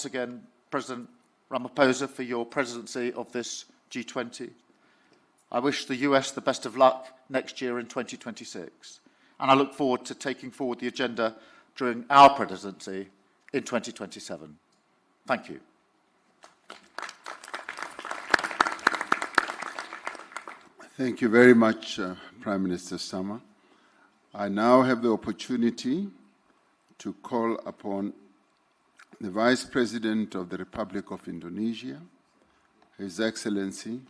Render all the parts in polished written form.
again President Ramaphosa for your presidency of this G20. I wish the US the best of luck next year in 2026, and I look forward to taking forward the agenda during our presidency in 2027. Thank you. Thank you very much, Prime Minister Sama. I now have the opportunity to call upon the Vice President of the Republic of Indonesia, His Excellency,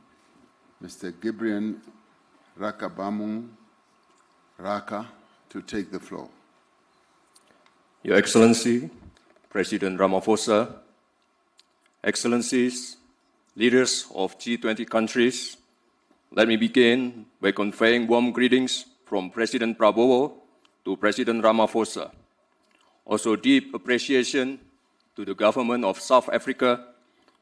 Mr. Gibrian Rakabamung Raka, to take the floor. Your Excellency, President Ramaphosa, Excellencies, leaders of G20 countries, let me begin by conveying warm greetings from President Prabowo to President Ramaphosa. Also deep appreciation to the government of South Africa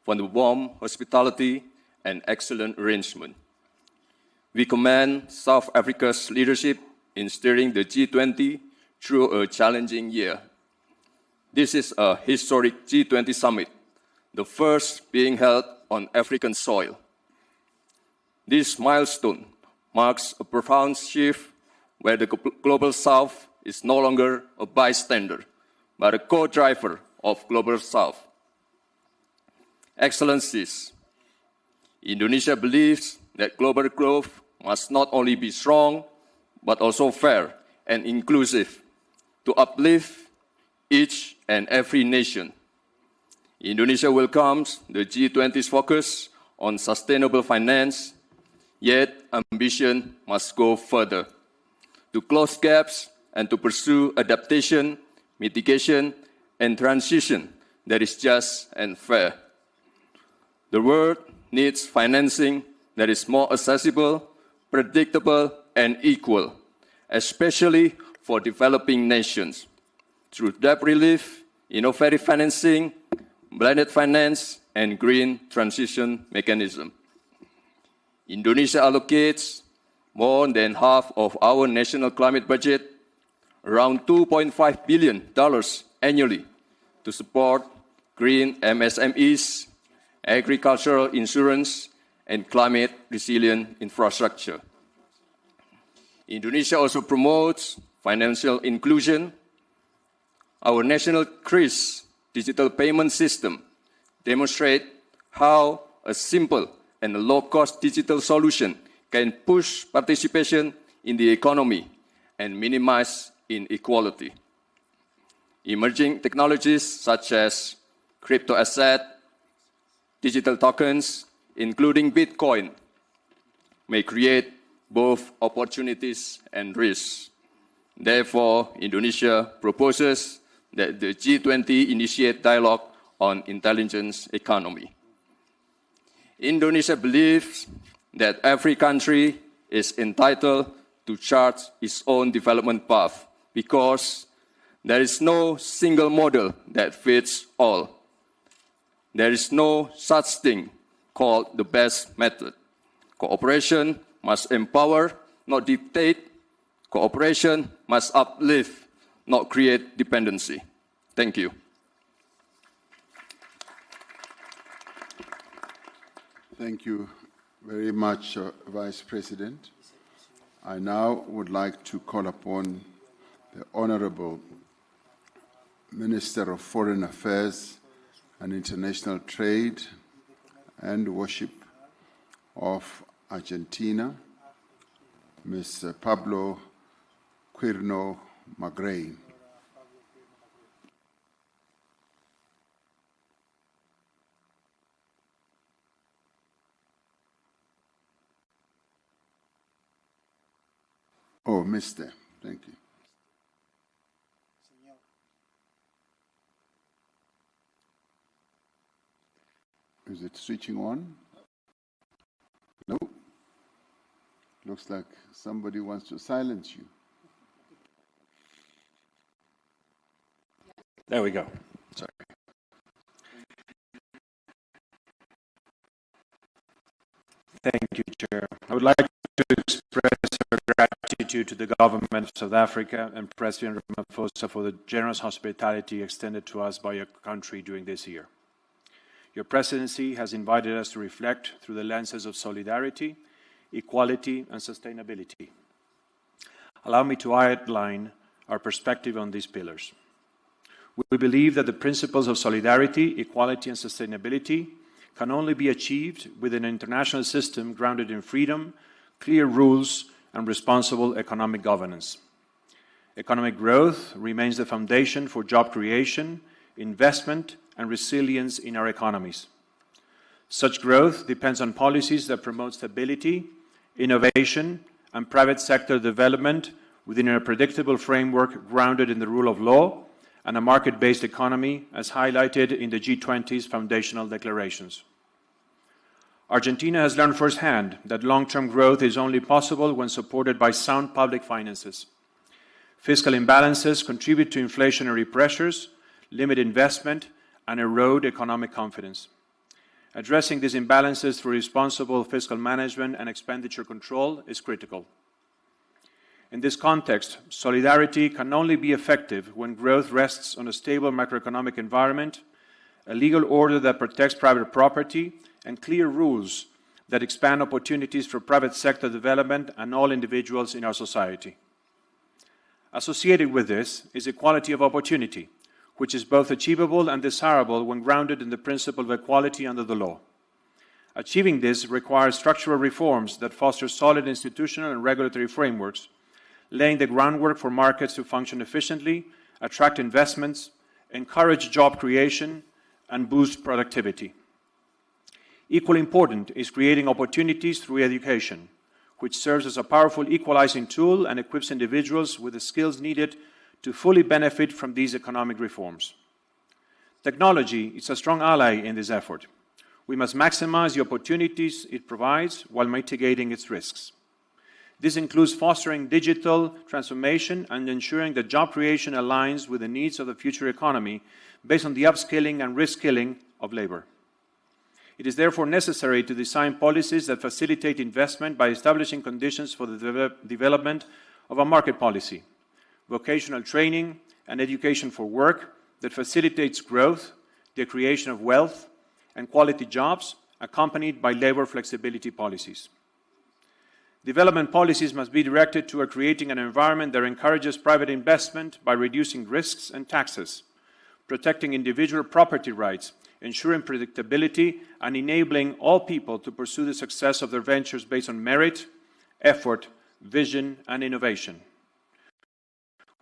for the warm hospitality and excellent arrangement. We commend South Africa's leadership in steering the G20 through a challenging year. This is a historic G20 Summit, the first being held on African soil. This milestone marks a profound shift where the Global South is no longer a bystander, but a co-driver of Global South. Excellencies, Indonesia believes that global growth must not only be strong, but also fair and inclusive to uplift each and every nation. Indonesia welcomes the G20's focus on sustainable finance, yet ambition must go further to close gaps and to pursue adaptation, mitigation, and transition that is just and fair. The world needs financing that is more accessible, predictable, and equal, especially for developing nations, through debt relief, innovative financing, blended finance, and green transition mechanism. Indonesia allocates more than half of our national climate budget, around $2.5 billion annually, to support green MSMEs, agricultural insurance, and climate-resilient infrastructure. Indonesia also promotes financial inclusion. Our national CRIS digital payment system demonstrates how a simple and a low-cost digital solution can push participation in the economy and minimize inequality. Emerging technologies such as crypto asset, digital tokens, including Bitcoin, may create both opportunities and risks. Therefore, Indonesia proposes that the G20 initiate dialogue on intelligence economy. Indonesia believes that every country is entitled to chart its own development path because there is no single model that fits all. There is no such thing called the best method. Cooperation must empower, not dictate. Cooperation must uplift, not create dependency. Thank you. Thank you very much, Vice President. I now would like to call upon the Honorable Minister of Foreign Affairs and International Trade and Worship of Argentina, Ms. Pablo Quirno Magrain. Oh, Mr. Thank you. Is it switching on? No. Looks like somebody wants to silence you. There we go. Sorry. Thank you, Chair. I would like to express our gratitude to the government of South Africa and President Ramaphosa for the generous hospitality extended to us by your country during this year. your presidency has invited us to reflect through the lenses of solidarity, equality, and sustainability. Allow me to outline our perspective on these pillars. We believe that the principles of solidarity, equality, and sustainability can only be achieved within an international system grounded in freedom, clear rules, and responsible economic governance. Economic growth remains the foundation for job creation, investment, and resilience in our economies. Such growth depends on policies that promote stability, innovation, and private sector development within a predictable framework grounded in the rule of law and a market-based economy, as highlighted in the G20's foundational declarations. Argentina has learned firsthand that long-term growth is only possible when supported by sound public finances. Fiscal imbalances contribute to inflationary pressures, limit investment, and erode economic confidence. Addressing these imbalances through responsible fiscal management and expenditure control is critical. In this context, solidarity can only be effective when growth rests on a stable macroeconomic environment, a legal order that protects private property, and clear rules that expand opportunities for private sector development and all individuals in our society. Associated with this is equality of opportunity, which is both achievable and desirable when grounded in the principle of equality under the law. Achieving this requires structural reforms that foster solid institutional and regulatory frameworks, laying the groundwork for markets to function efficiently, attract investments, encourage job creation, and boost productivity. Equally important is creating opportunities through education, which serves as a powerful equalizing tool and equips individuals with the skills needed to fully benefit from these economic reforms. Technology is a strong ally in this effort. We must maximize the opportunities it provides while mitigating its risks. This includes fostering digital transformation and ensuring that job creation aligns with the needs of the future economy based on the upskilling and reskilling of labor. It is therefore necessary to design policies that facilitate investment by establishing conditions for the development of a market policy, vocational training, and education for work that facilitates growth, the creation of wealth, and quality jobs, accompanied by labor flexibility policies. Development policies must be directed toward creating an environment that encourages private investment by reducing risks and taxes, protecting individual property rights, ensuring predictability, and enabling all people to pursue the success of their ventures based on merit, effort, vision, and innovation.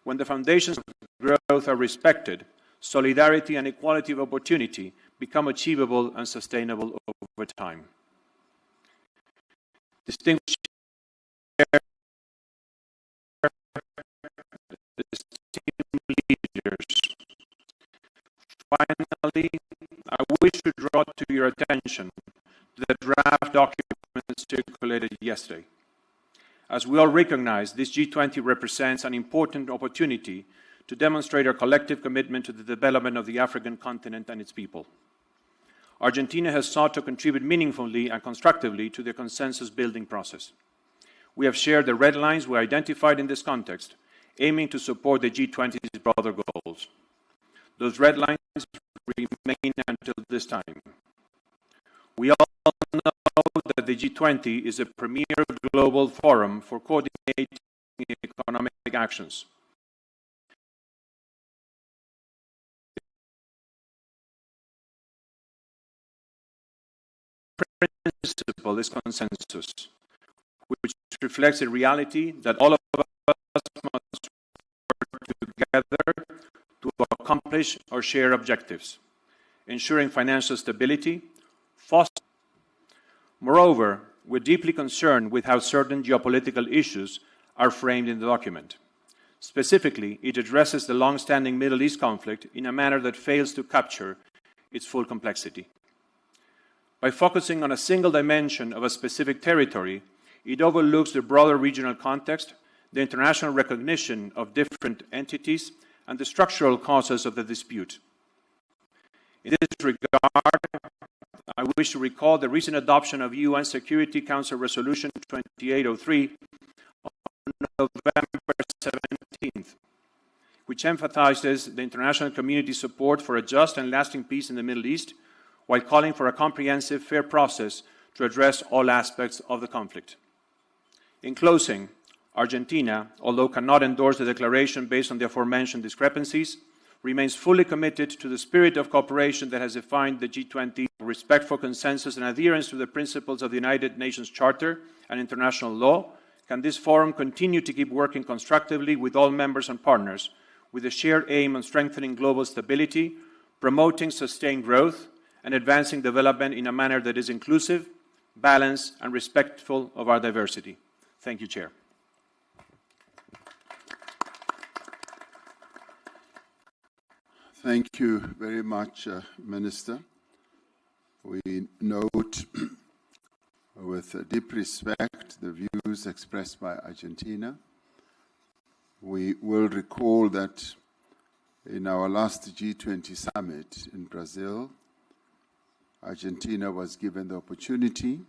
When the foundations of growth are respected, solidarity and equality of opportunity become achievable and sustainable over time. Distinguished leaders, finally, I wish to draw to your attention the draft document circulated yesterday. As we all recognize, this G20 represents an important opportunity to demonstrate our collective commitment to the development of the African continent and its people. Argentina has sought to contribute meaningfully and constructively to the consensus-building process. We have shared the red lines we identified in this context, aiming to support the G20's broader goals. Those red lines remain until this time. We all know that the G20 is a premier global forum for coordinating economic actions. The principle is consensus, which reflects the reality that all of us must work together to accomplish or share objectives, ensuring financial stability, fostering. Moreover, we're deeply concerned with how certain geopolitical issues are framed in the document. Specifically, it addresses the long-standing Middle East conflict in a manner that fails to capture its full complexity. By focusing on a single dimension of a specific territory, it overlooks the broader regional context, the international recognition of different entities, and the structural causes of the dispute. In this regard, I wish to recall the recent adoption of UN Security Council Resolution 2803 on November 17th, which emphasizes the international community's support for a just and lasting peace in the Middle East, while calling for a comprehensive, fair process to address all aspects of the conflict. In closing, Argentina, although cannot endorse the declaration based on the aforementioned discrepancies, remains fully committed to the spirit of cooperation that has defined the G20, respect for consensus and adherence to the principles of the United Nations Charter and international law. Can this forum continue to keep working constructively with all members and partners, with a shared aim on strengthening global stability, promoting sustained growth, and advancing development in a manner that is inclusive, balanced, and respectful of our diversity? Thank you, Chair. Thank you very much, Minister. We note with deep respect the views expressed by Argentina. We will recall that in our last G20 Summit in Brazil, Argentina was given the opportunity,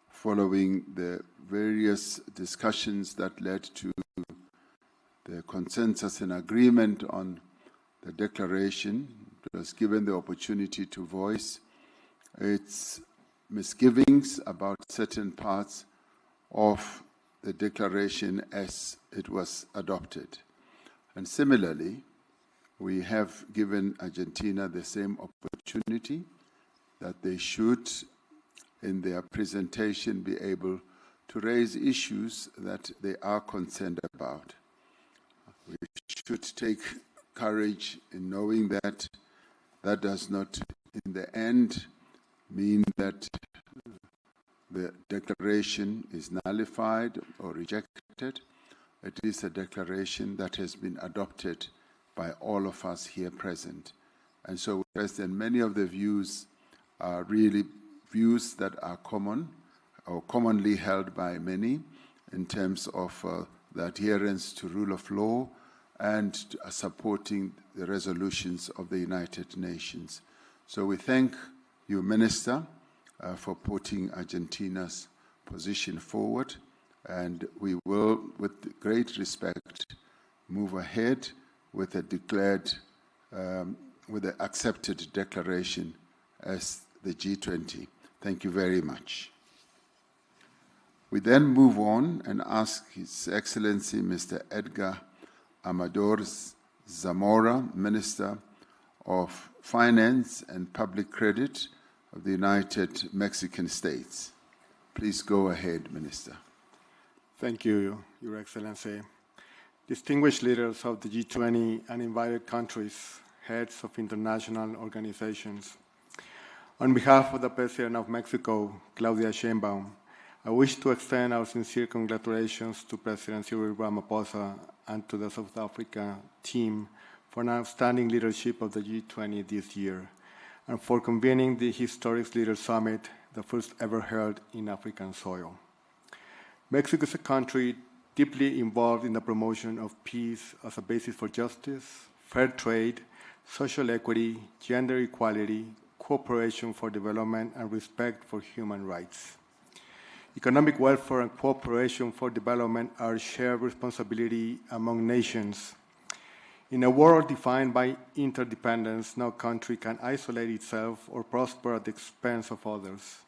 following the various discussions that led to the consensus and agreement on the declaration. It was given the opportunity to voice its misgivings about certain parts of the declaration as it was adopted. And similarly, we have given Argentina the same opportunity, that they should, in their presentation, be able to raise issues that they are concerned about. We should take courage in knowing that that does not, in the end, mean that the declaration is nullified or rejected. It is a declaration that has been adopted by all of us here present. And so, President, many of the views are really views that are common or commonly held by many in terms of the adherence to rule of law and supporting the resolutions of the United Nations. So we thank you, Minister, for putting Argentina's position forward, and we will, with great respect, move ahead with a declared, with the accepted declaration as the G20. Thank you very much. We then move on and ask His Excellency Mr. Edgar Amador Zamora, Minister of Finance and Public Credit of the United Mexican States. Please go ahead, Minister. Thank you, Your Excellency. Distinguished leaders of the G20 and invited countries, heads of international organizations. On behalf of the President of Mexico, Claudia Sheinbaum, I wish to extend our sincere congratulations to President Cyril Ramaphosa and to the South Africa team for an outstanding leadership of the G20 this year, and for convening the historic Leaders Summit, the first ever held in African soil. Mexico is a country deeply involved in the promotion of peace as a basis for justice, fair trade, social equity, gender equality, cooperation for development, and respect for human rights. Economic welfare and cooperation for development are shared responsibility among nations. In a world defined by interdependence, no country can isolate itself or prosper at the expense of others.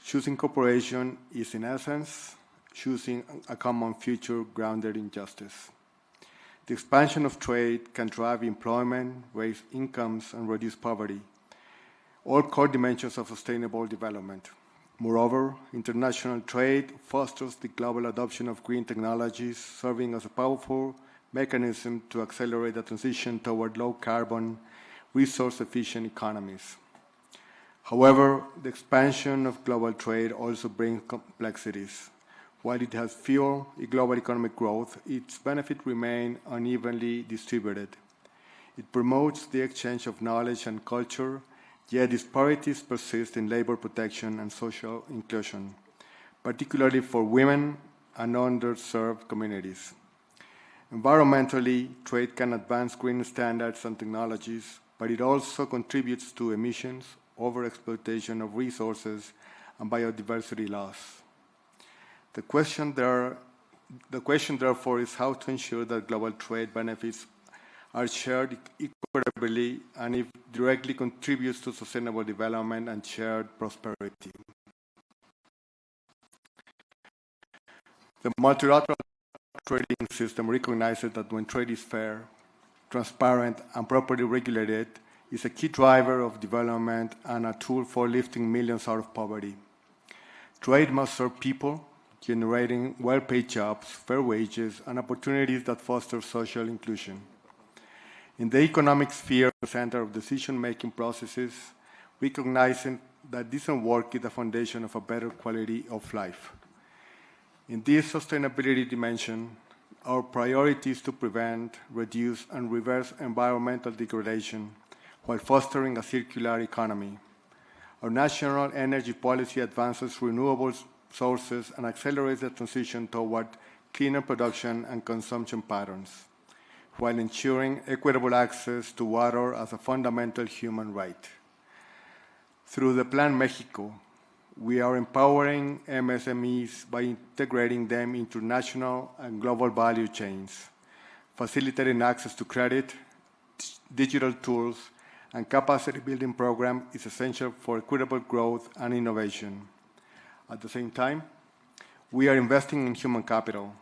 Choosing cooperation is, in essence, choosing a common future grounded in justice. The expansion of trade can drive employment, raise incomes, and reduce poverty, all core dimensions of sustainable development. Moreover, international trade fosters the global adoption of green technologies, serving as a powerful mechanism to accelerate the transition toward low-carbon, resource-efficient economies. However, the expansion of global trade also brings complexities. While it has fueled global economic growth, its benefits remain unevenly distributed. It promotes the exchange of knowledge and culture, yet disparities persist in labor protection and social inclusion, particularly for women and underserved communities. Environmentally, trade can advance green standards and technologies, but it also contributes to emissions, overexploitation of resources, and biodiversity loss. The question, therefore, is how to ensure that global trade benefits are shared equitably and it directly contributes to sustainable development and shared prosperity. The multilateral trading system recognizes that when trade is fair, transparent, and properly regulated, it's a key driver of development and a tool for lifting millions out of poverty. Trade must serve people, generating well-paid jobs, fair wages, and opportunities that foster social inclusion. In the economic sphere, the center of decision-making processes, recognizing that decent work is the foundation of a better quality of life. In this sustainability dimension, our priority is to prevent, reduce, and reverse environmental degradation while fostering a circular economy. Our national energy policy advances renewable sources and accelerates the transition toward cleaner production and consumption patterns, while ensuring equitable access to water as a fundamental human right. Through the Plan Mexico, we are empowering MSMEs by integrating them into national and global value chains, facilitating access to credit, digital tools, and capacity building program is essential for equitable growth and innovation. At the same time, we are investing in human capital,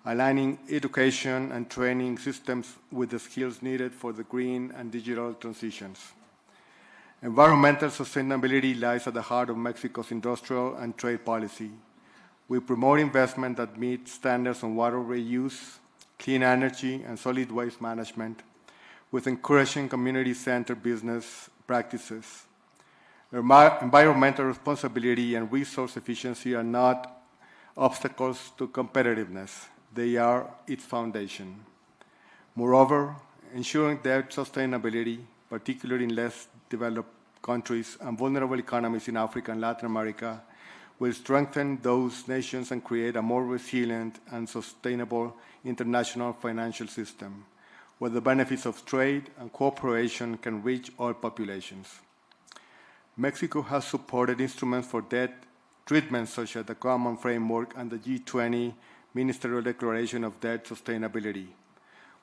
aligning education and training systems with the skills needed for the green and digital transitions. Environmental sustainability lies at the heart of Mexico's industrial and trade policy. We promote investment that meets standards on water reuse, clean energy, and solid waste management, with encouraging community-centered business practices. Environmental responsibility and resource efficiency are not obstacles to competitiveness. They are its foundation. Moreover, ensuring debt sustainability, particularly in less developed countries and vulnerable economies in Africa and Latin America, will strengthen those nations and create a more resilient and sustainable international financial system, where the benefits of trade and cooperation can reach all populations. Mexico has supported instruments for debt treatment such as the Common Framework and the G20 Ministerial Declaration of Debt Sustainability.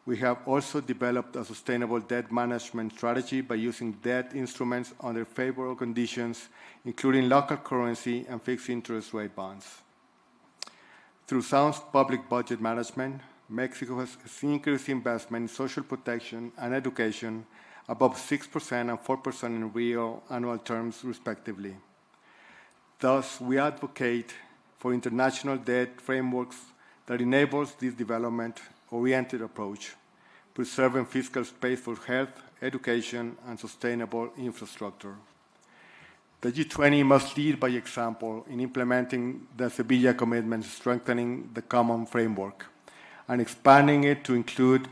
We have also developed a sustainable debt management strategy by using debt instruments under favorable conditions, including local currency and fixed interest rate bonds. Through sound public budget management, Mexico has increased investment in social protection and education above 6% and 4% in real annual terms, respectively. Thus, we advocate for international debt frameworks that enables this development-oriented approach, preserving fiscal space for health, education, and sustainable infrastructure. The G20 must lead by example in implementing the Sevilla commitments, strengthening the Common Framework, and expanding it to include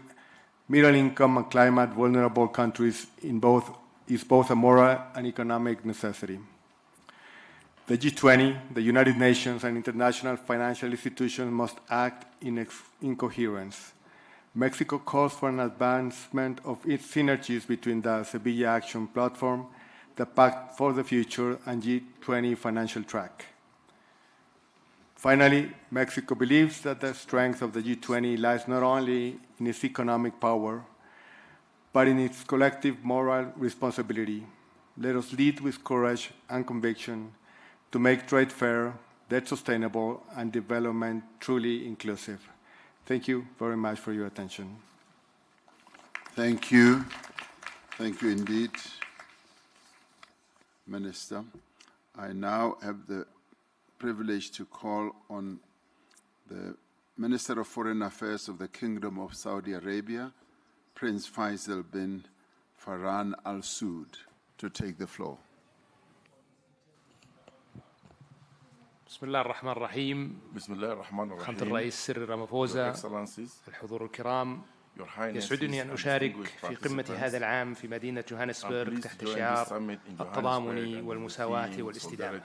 middle-income and climate-vulnerable countries is both a moral and economic necessity. The G20, the United Nations, and international financial institutions must act in coherence. Mexico calls for an advancement of its synergies between the Sevilla Action Platform, the Pact for the Future, and G20 Financial Track. Finally, Mexico believes that the strength of the G20 lies not only in its economic power, but in its collective moral responsibility. Let us lead with courage and conviction to make trade fair, debt sustainable, and development truly inclusive. Thank you very much for your attention. Thank you. Thank you indeed, Minister. I now have the privilege to call on the Minister of Foreign Affairs of the Kingdom of Saudi Arabia, Prince Faisal bin Farhan Al Saud, to take the floor. بسم الله الرحمن الرحيم. بسم الله الرحمن الرحيم. خامة الرئيس سيريل رامافوزا، الحضور الكرام، يسعدني أن أشارك في قمة هذا العام في مدينة جوهانسبرغ تحت شعار التضامن والمساواة والاستدامة.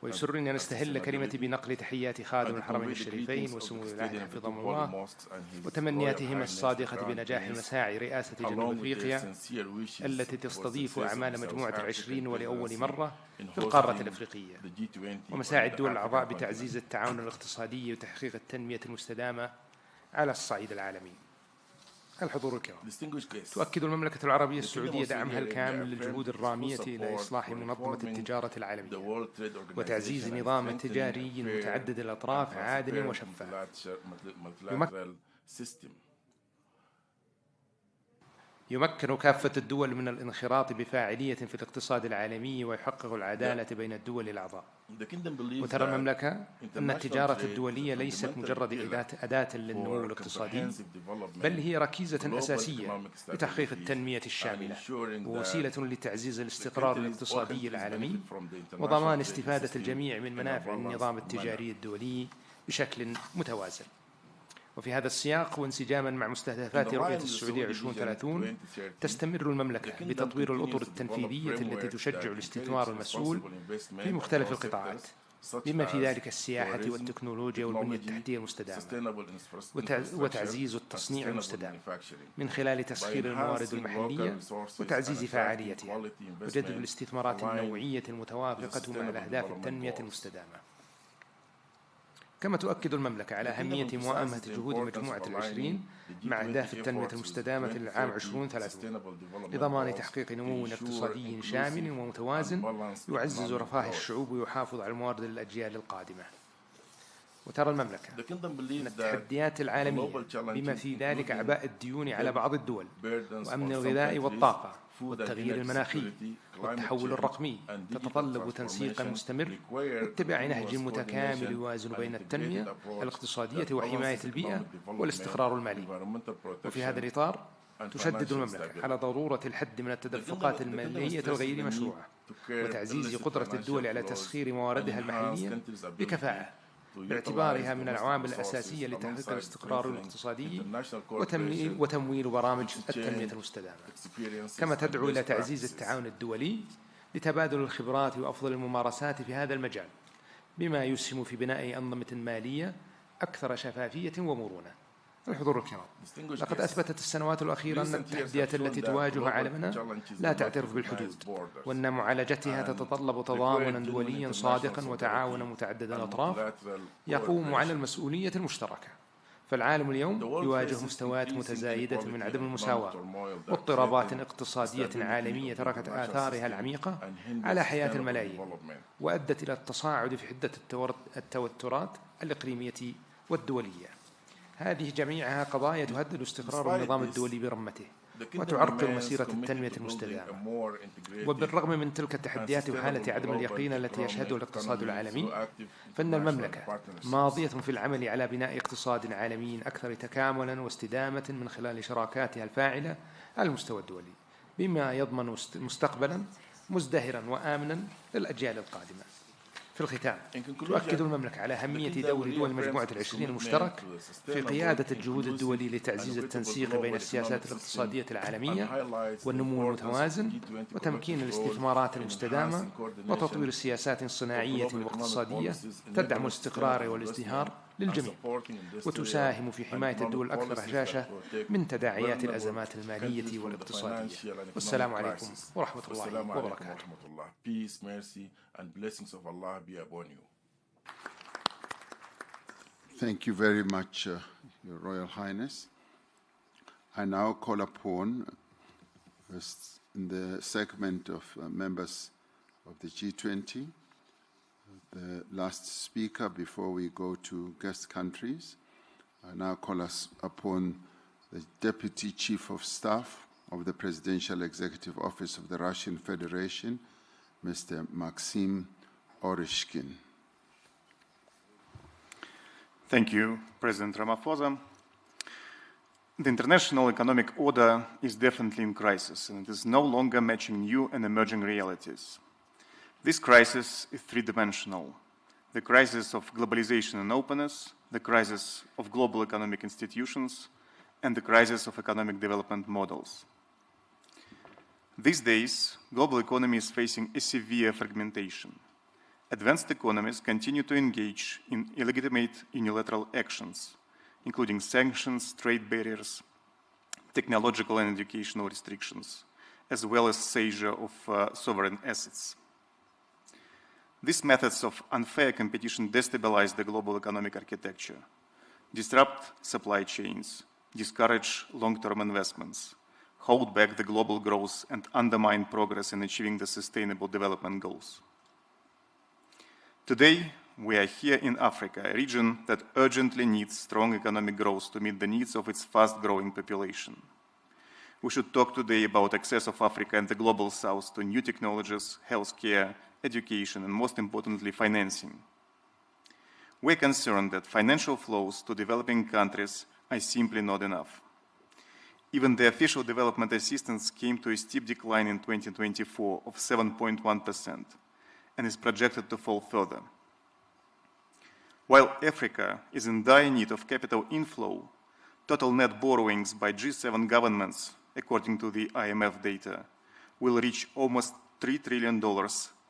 ويسرني أن أستهل كلمتي بنقل تحيات خادم الحرمين الشريفين وسمو العاهل حفظهم الله وتمنياتهم الصادقة بنجاح مساعي رئاسة جنوب أفريقيا التي تستضيف أعمال مجموعة العشرين ولأول مرة في القارة الأفريقية، ومساعي الدول الأعضاء بتعزيز التعاون الاقتصادي وتحقيق التنمية المستدامة على الصعيد العالمي. الحضور الكرام، تؤكد المملكة العربية السعودية دعمها الكامل للجهود الرامية إلى إصلاح منظمة التجارة العالمية وتعزيز نظام تجاري متعدد الأطراف عادل وشفاف يمكن كافة الدول من الانخراط بفاعلية في الاقتصاد العالمي ويحقق العدالة بين الدول الأعضاء. وترى المملكة أن التجارة الدولية ليست مجرد أداة للنمو الاقتصادي، بل هي ركيزة أساسية لتحقيق التنمية الشاملة ووسيلة لتعزيز الاستقرار الاقتصادي العالمي وضمان استفادة الجميع من منافع النظام التجاري الدولي بشكل متوازن. وفي هذا السياق وانسجاما مع مستهدفات رؤية السعودية 2030 تستمر المملكة بتطوير الأطر التنفيذية التي تشجع الاستثمار المسؤول في مختلف القطاعات بما في ذلك السياحة والتكنولوجيا والبنية التحتية المستدامة وتعزيز التصنيع المستدام من خلال تسخير الموارد المحلية وتعزيز فاعليتها وجذب الاستثمارات النوعية المتوافقة مع الأهداف التنمية المستدامة. كما تؤكد المملكة على أهمية موائمة جهود مجموعة العشرين مع أهداف التنمية المستدامة للعام 2030 لضمان تحقيق نمو اقتصادي شامل ومتوازن يعزز رفاه الشعوب ويحافظ على الموارد للأجيال القادمة. وترى المملكة أن التحديات العالمية بما في ذلك أعباء الديون على بعض الدول وأمن الغذاء والطاقة والتغيير المناخي والتحول الرقمي تتطلب تنسيقا مستمر واتباع نهج متكامل يوازن بين التنمية الاقتصادية وحماية البيئة والاستقرار المالي. وفي هذا الإطار تشدد المملكة على ضرورة الحد من التدفقات المالية الغير مشروعة وتعزيز قدرة الدول على تسخير مواردها المحلية بكفاءة باعتبارها من العوامل الأساسية لتحقيق الاستقرار الاقتصادي وتمويل برامج التنمية المستدامة. كما تدعو إلى تعزيز التعاون الدولي لتبادل الخبرات وأفضل الممارسات في هذا المجال بما يسهم في بناء أنظمة مالية أكثر شفافية ومرونة. الحضور الكرام، لقد أثبتت السنوات الأخيرة أن التحديات التي تواجه عالمنا لا تعترف بالحدود وأن معالجتها تتطلب تضامنا دوليا صادقا وتعاونا متعدد الأطراف يقوم على المسؤولية المشتركة. فالعالم اليوم يواجه مستويات متزايدة من عدم المساواة واضطرابات اقتصادية عالمية تركت آثارها العميقة على حياة الملايين وأدت إلى التصاعد في حدة التوترات الإقليمية والدولية. هذه جميعها قضايا تهدد استقرار النظام الدولي برمته وتعرقل مسيرة التنمية المستدامة. وبالرغم من تلك التحديات وحالة عدم اليقين التي يشهدها الاقتصاد العالمي، فإن المملكة ماضية في العمل على بناء اقتصاد عالمي أكثر تكاملا واستدامة من خلال شراكاتها الفاعلة على المستوى الدولي بما يضمن مستقبلا مزدهرا وآمنا للأجيال القادمة. في الختام، تؤكد المملكة على أهمية دور مجموعة العشرين المشترك في قيادة الجهود الدولي لتعزيز التنسيق بين السياسات الاقتصادية العالمية والنمو المتوازن وتمكين الاستثمارات المستدامة وتطوير سياسات صناعية واقتصادية تدعم الاستقرار والازدهار للجميع وتساهم في حماية الدول الأكثر هشاشة من تداعيات الأزمات المالية والاقتصادية. والسلام عليكم ورحمة الله وبركاته. Peace, mercy, and blessings of Allah be upon you. Thank you very much, Your Royal Highness. I now call upon in the segment of members of the G20, the last speaker before we go to guest countries. I now call us upon the Deputy Chief of Staff of the Presidential Executive Office of the Russian Federation, Mr. Maxim Oreshkin. Thank you, President Ramaphosa. The international economic order is definitely in crisis, and it is no longer matching new and emerging realities. This crisis is three-dimensional: the crisis of globalization and openness, the crisis of global economic institutions, and the crisis of economic development models. These days, global economy is facing a severe fragmentation. Advanced economies continue to engage in illegitimate unilateral actions, including sanctions, trade barriers, technological and educational restrictions, as well as seizure of sovereign assets. These methods of unfair competition destabilize the global economic architecture, disrupt supply chains, discourage long-term investments, hold back the global growth, and undermine progress in achieving the Sustainable Development Goals. Today, we are here in Africa, a region that urgently needs strong economic growth to meet the needs of its fast-growing population. We should talk today about access of Africa and the Global South to new technologies, healthcare, education, and most importantly, financing. We're concerned that financial flows to developing countries are simply not enough. Even the official development assistance came to a steep decline in 2024 of 7.1% and is projected to fall further. While Africa is in dire need of capital inflow, total net borrowings by G7 governments, according to the IMF data, will reach almost $3 trillion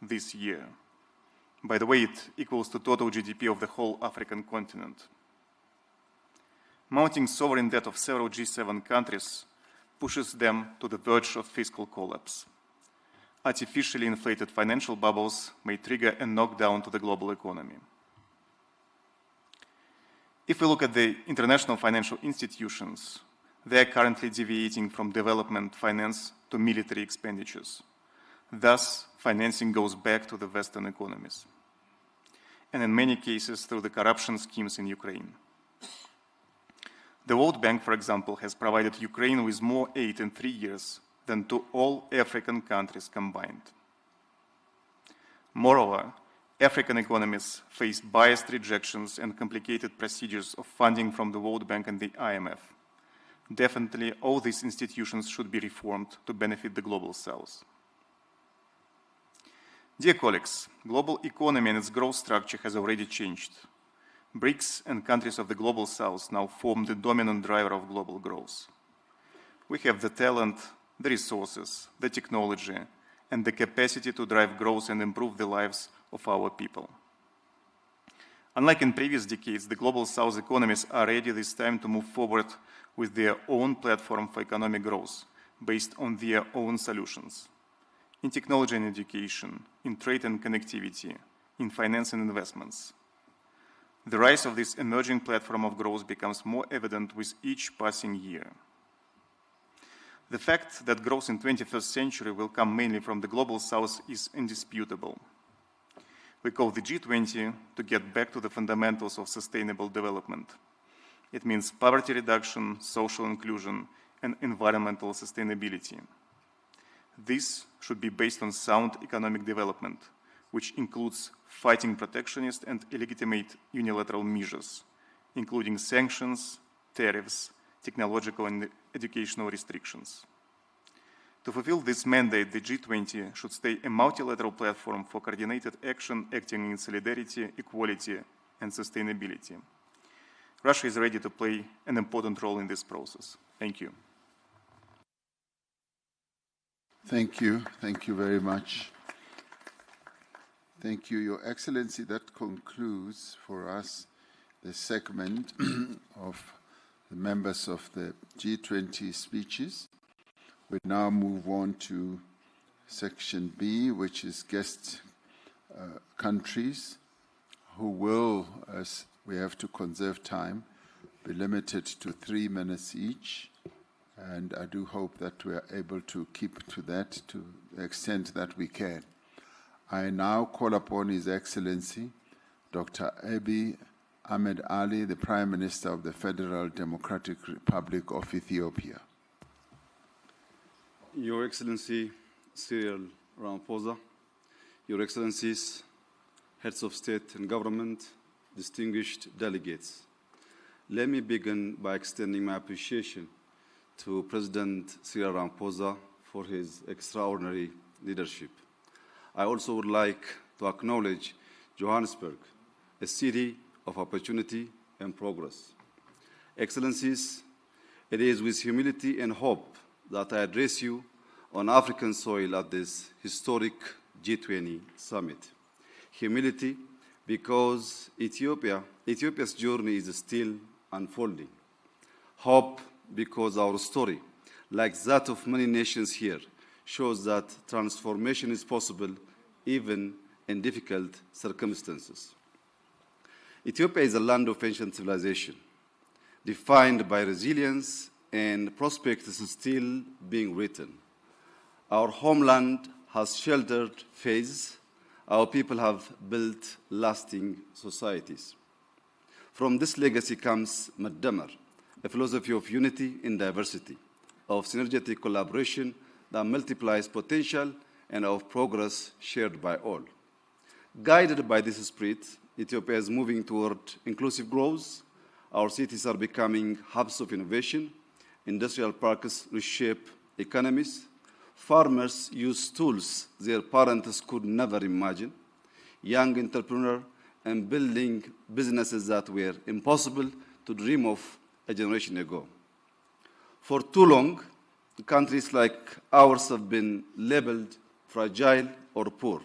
this year. By the way, it equals to total GDP of the whole African continent. Mounting sovereign debt of several G7 countries pushes them to the verge of fiscal collapse. Artificially inflated financial bubbles may trigger a knockdown to the global economy. If we look at the international financial institutions, they are currently deviating from development finance to military expenditures. Thus, financing goes back to the Western economies, and in many cases through the corruption schemes in Ukraine. The World Bank, for example, has provided Ukraine with more aid in 3 years than to all African countries combined. Moreover, African economies face biased rejections and complicated procedures of funding from the World Bank and the IMF. Definitely, all these institutions should be reformed to benefit the Global South. Dear colleagues, global economy and its growth structure has already changed. BRICS and countries of the Global South now form the dominant driver of global growth. We have the talent, the resources, the technology, and the capacity to drive growth and improve the lives of our people. Unlike in previous decades, the Global South economies are ready this time to move forward with their own platform for economic growth, based on their own solutions. In technology and education, in trade and connectivity, in finance and investments. The rise of this emerging platform of growth becomes more evident with each passing year. The fact that growth in the 21st century will come mainly from the Global South is indisputable. We call the G20 to get back to the fundamentals of sustainable development. It means poverty reduction, social inclusion, and environmental sustainability. This should be based on sound economic development, which includes fighting protectionist and illegitimate unilateral measures, including sanctions, tariffs, technological and educational restrictions. To fulfill this mandate, the G20 should stay a multilateral platform for coordinated action acting in solidarity, equality, and sustainability. Russia is ready to play an important role in this process. Thank you. Thank you. Thank you very much. Thank you, Your Excellency. That concludes for us the segment of the members of the G20 speeches. We now move on to section B, which is guest countries, who will, as we have to conserve time, be limited to 3 minutes each. And I do hope that we are able to keep to that to the extent that we can. I now call upon His Excellency, Dr. Abiy Ahmed Ali, the Prime Minister of the Federal Democratic Republic of Ethiopia. Your Excellency Cyril Ramaphosa, Your Excellencies, Heads of State and Government, distinguished delegates, let me begin by extending my appreciation to President Cyril Ramaphosa for his extraordinary leadership. I also would like to acknowledge Johannesburg, a city of opportunity and progress. Excellencies, it is with humility and hope that I address you on African soil at this historic G20 Summit. Humility because Ethiopia's journey is still unfolding. Hope because our story, like that of many nations here, shows that transformation is possible even in difficult circumstances. Ethiopia is a land of ancient civilization, defined by resilience, and prospects still being written. Our homeland has sheltered faiths. Our people have built lasting societies. From this legacy comes Maddamar, a philosophy of unity in diversity, of synergetic collaboration that multiplies potential and of progress shared by all. Guided by this spirit, Ethiopia is moving toward inclusive growth. Our cities are becoming hubs of innovation. Industrial parks reshape economies. Farmers use tools their parents could never imagine. Young entrepreneurs and building businesses that were impossible to dream of a generation ago. For too long, countries like ours have been labeled fragile or poor.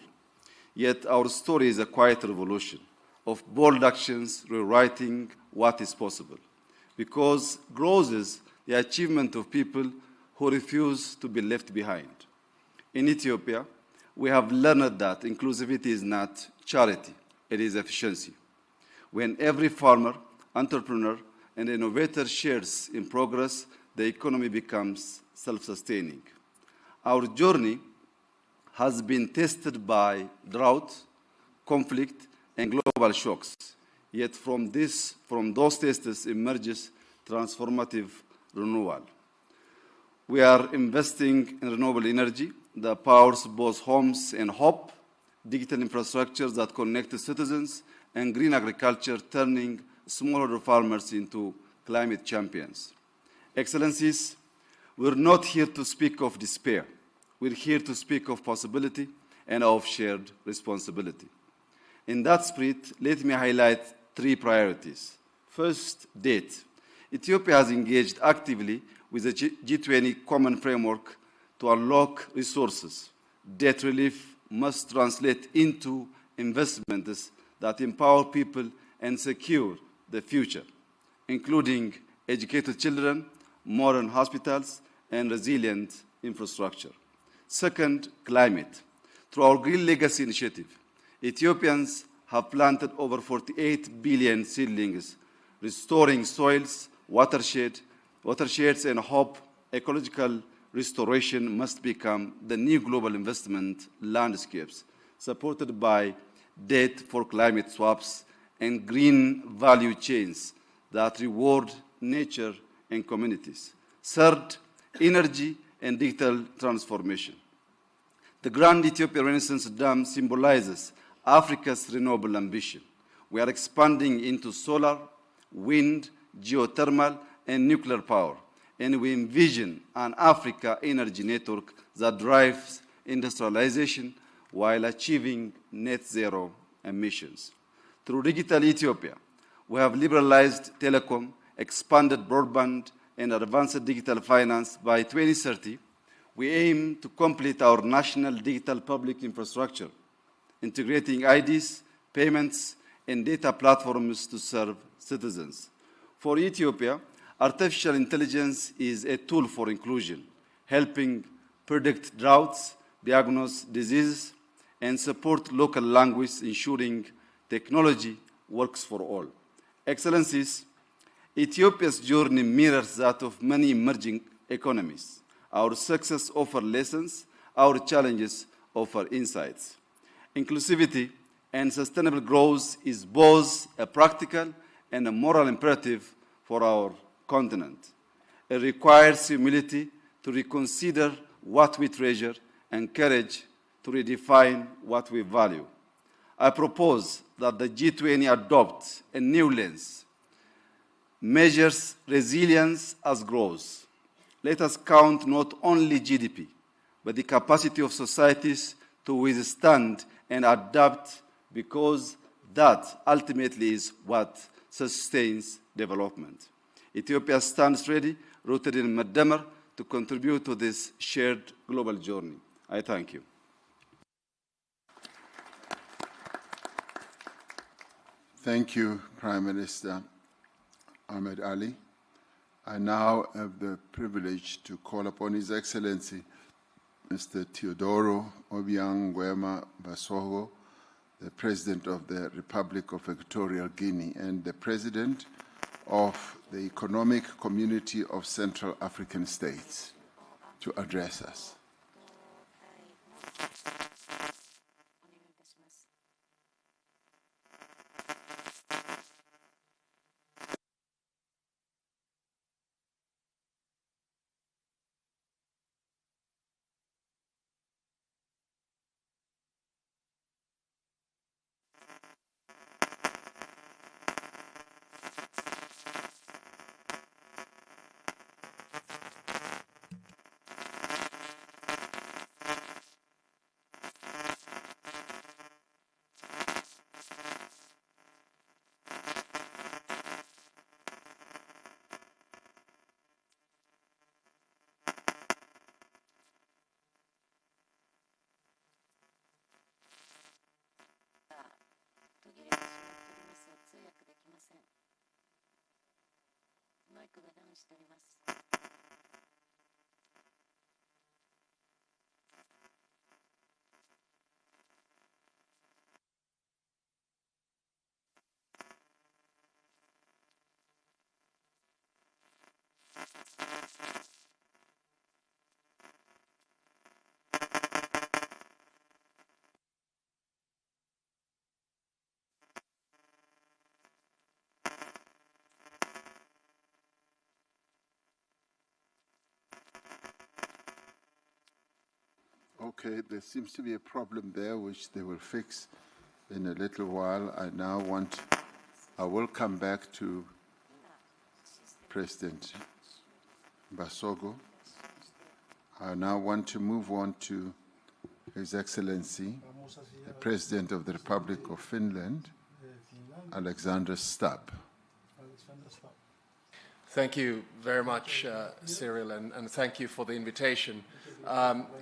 Yet our story is a quiet revolution of bold actions rewriting what is possible. Because growth is the achievement of people who refuse to be left behind. In Ethiopia, we have learned that inclusivity is not charity, it is efficiency. When every farmer, entrepreneur, and innovator shares in progress, the economy becomes self-sustaining. Our journey has been tested by drought, conflict, and global shocks. Yet from those tests emerges transformative renewal. We are investing in renewable energy that powers both homes and hope, digital infrastructures that connect citizens, and green agriculture turning smallholder farmers into climate champions. Excellencies, we're not here to speak of despair. We're here to speak of possibility and of shared responsibility. In that spirit, let me highlight 3 priorities. First, debt. Ethiopia has engaged actively with the G20 Common Framework to unlock resources. Debt relief must translate into investments that empower people and secure the future, including educated children, modern hospitals, and resilient infrastructure. Second, climate. Through our Green Legacy Initiative, Ethiopians have planted over 48 billion seedlings, restoring soils, watersheds, and hope ecological restoration must become the new global investment landscapes, supported by debt for climate swaps and green value chains that reward nature and communities. Third, energy and digital transformation. The Grand Ethiopia Renaissance Dam symbolizes Africa's renewable ambition. We are expanding into solar, wind, geothermal, and nuclear power, and we envision an Africa energy network that drives industrialization while achieving net zero emissions. Through Digital Ethiopia, we have liberalized telecom, expanded broadband, and advanced digital finance. By 2030, we aim to complete our national digital public infrastructure, integrating IDs, payments, and data platforms to serve citizens. For Ethiopia, artificial intelligence is a tool for inclusion, helping predict droughts, diagnose diseases, and support local language, ensuring technology works for all. Excellencies, Ethiopia's journey mirrors that of many emerging economies. Our success offers lessons, our challenges offer insights. Inclusivity and sustainable growth is both a practical and a moral imperative for our continent. It requires humility to reconsider what we treasure and courage to redefine what we value. I propose that the G20 adopt a new lens, measures resilience as growth. Let us count not only GDP, but the capacity of societies to withstand and adapt, because that ultimately is what sustains development. Ethiopia stands ready, rooted in Maddamar, to contribute to this shared global journey. I thank you. Thank you, Prime Minister Ahmed Ali. I now have the privilege to call upon His Excellency Mr. Teodoro Obiang Nguema Basogo, the President of the Republic of Equatorial Guinea and the President of the Economic Community of Central African States to address us. Okay, there seems to be a problem there which they will fix in a little while. I will come back to President Basogo. I now want to move on to His Excellency, the President of the Republic of Finland, Alexander Stubb. Thank you very much, Cyril, and thank you for the invitation.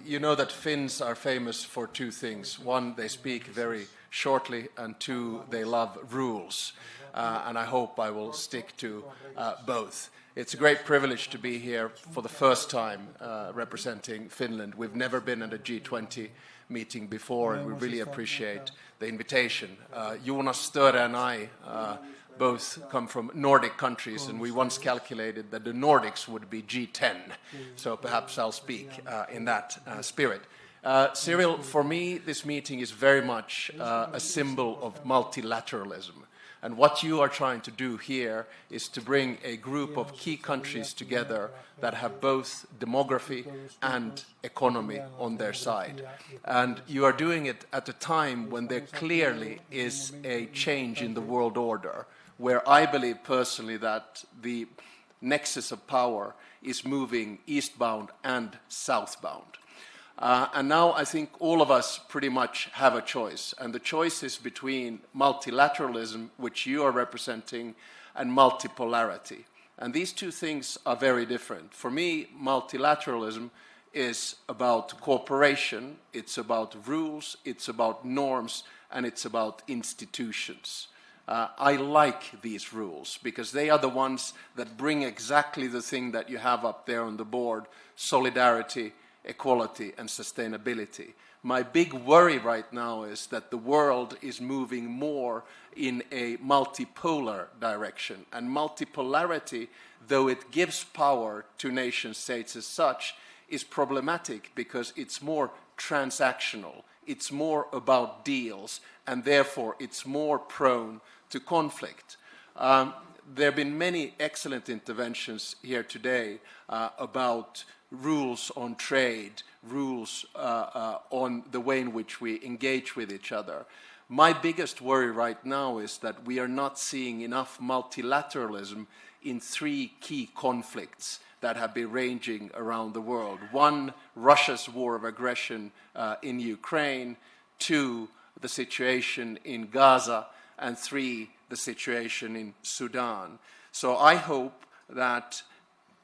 You know that Finns are famous for two things. One, they speak very shortly, and two, they love rules. And I hope I will stick to both. It's a great privilege to be here for the first time representing Finland. We've never been at a G20 meeting before, and we really appreciate the invitation. Jonas Störe and I both come from Nordic countries, and we once calculated that the Nordics would be G10. So perhaps I'll speak in that spirit. Cyril, for me, this meeting is very much a symbol of multilateralism. And what you are trying to do here is to bring a group of key countries together that have both demography and economy on their side. And you are doing it at a time when there clearly is a change in the world order, where I believe personally that the nexus of power is moving eastbound and southbound. And now I think all of us pretty much have a choice. And the choice is between multilateralism, which you are representing, and multipolarity. And these two things are very different. For me, multilateralism is about cooperation, it's about rules, it's about norms, and it's about institutions. I like these rules because they are the ones that bring exactly the thing that you have up there on the board: solidarity, equality, and sustainability. My big worry right now is that the world is moving more in a multipolar direction. And multipolarity, though it gives power to nation states as such, is problematic because it's more transactional. It's more about deals, and therefore it's more prone to conflict. There have been many excellent interventions here today about rules on trade, rules on the way in which we engage with each other. My biggest worry right now is that we are not seeing enough multilateralism in three key conflicts that have been raging around the world. One, Russia's war of aggression in Ukraine. Two, the situation in Gaza. And three, the situation in Sudan. So I hope that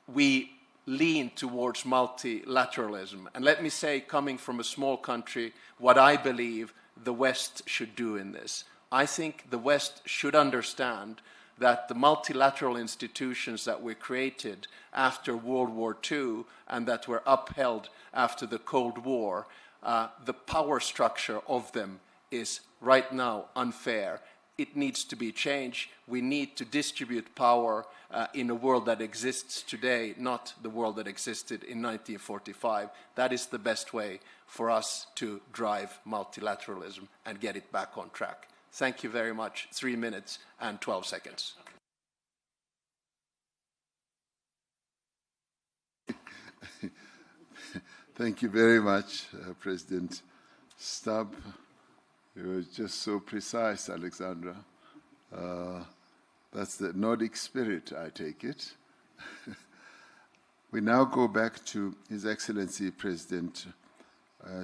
we lean towards multilateralism. And let me say, coming from a small country, what I believe the West should do in this. I think the West should understand that the multilateral institutions that were created after World War II and that were upheld after the Cold War, the power structure of them is right now unfair. it needs to be changed. We need to distribute power in a world that exists today, not the world that existed in 1945. That is the best way for us to drive multilateralism and get it back on track. Thank you very much. 3 minutes and 12 seconds. Thank you very much, President Stubb. You were just so precise, Alexandra. That's the Nordic spirit, I take it. We now go back to His Excellency President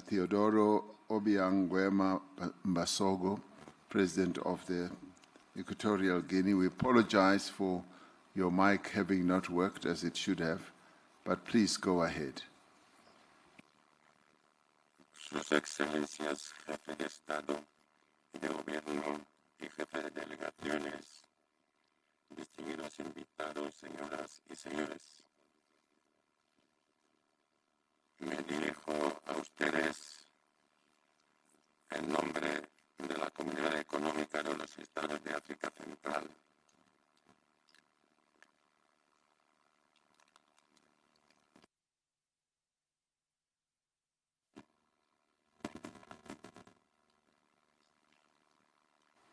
Teodoro Obiang Nguema Mbasogo, President of the Equatorial Guinea. We apologize for your mic having not worked as it should have, but please go ahead. Sus Excelencias, Jefe de Estado y de Gobierno y Jefe de Delegaciones, distinguidos invitados, señoras y señores. Me dirijo a ustedes en nombre de la Comunidad Económica de los Estados de África Central.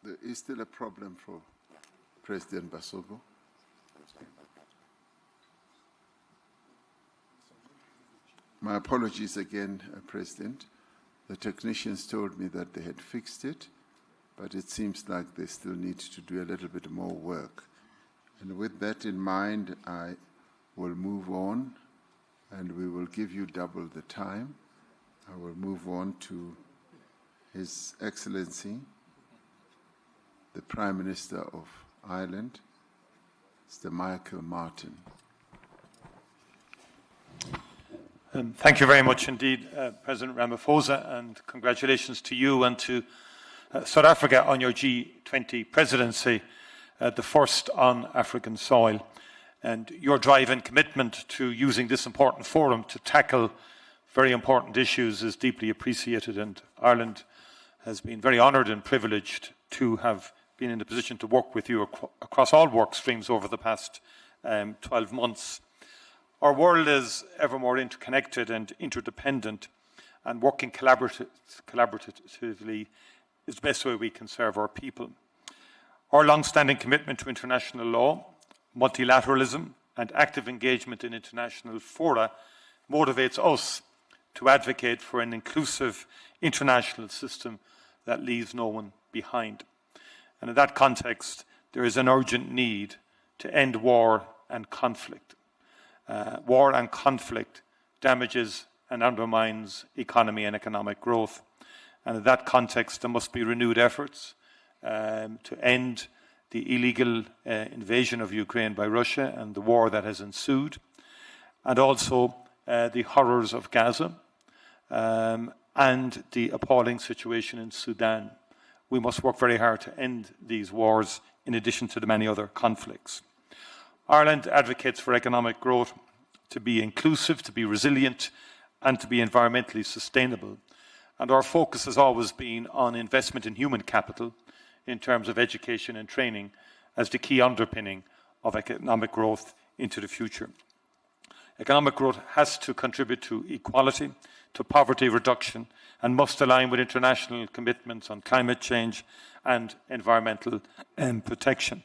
There is still a problem for President Basogo. My apologies again, President. The technicians told me that they had fixed it, but it seems like they still need to do a little bit more work. And with that in mind, I will move on, and we will give you double the time. I will move on to His Excellency, the Prime Minister of Ireland, Mr. Michael Martin. Thank you very much indeed, President Ramaphosa, and congratulations to you and to South Africa on your G20 presidency, the first on African soil. And your drive and commitment to using this important forum to tackle very important issues is deeply appreciated, and Ireland has been very honoured and privileged to have been in the position to work with you across all work streams over the past 12 months. Our world is ever more interconnected and interdependent, and working collaboratively is the best way we can serve our people. Our long-standing commitment to international law, multilateralism, and active engagement in international fora motivates us to advocate for an inclusive international system that leaves no one behind. And in that context, there is an urgent need to end war and conflict. War and conflict damages and undermines economy and economic growth. And in that context, there must be renewed efforts to end the illegal invasion of Ukraine by Russia and the war that has ensued, and also the horrors of Gaza and the appalling situation in Sudan. We must work very hard to end these wars in addition to the many other conflicts. Ireland advocates for economic growth to be inclusive, to be resilient, and to be environmentally sustainable. And our focus has always been on investment in human capital in terms of education and training as the key underpinning of economic growth into the future. Economic growth has to contribute to equality, to poverty reduction, and must align with international commitments on climate change and environmental protection.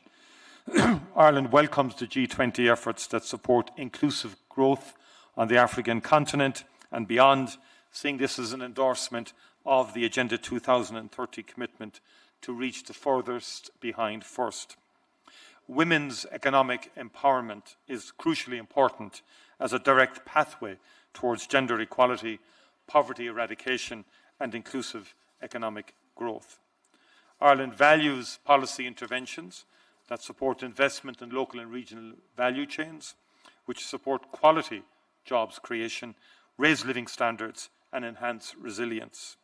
Ireland welcomes the G20 efforts that support inclusive growth on the African continent and beyond, seeing this as an endorsement of the Agenda 2030 commitment to reach the furthest behind first. Women's economic empowerment is crucially important as a direct pathway towards gender equality, poverty eradication, and inclusive economic growth. Ireland values policy interventions that support investment in local and regional value chains, which support quality jobs creation, raise living standards, and enhance resilience.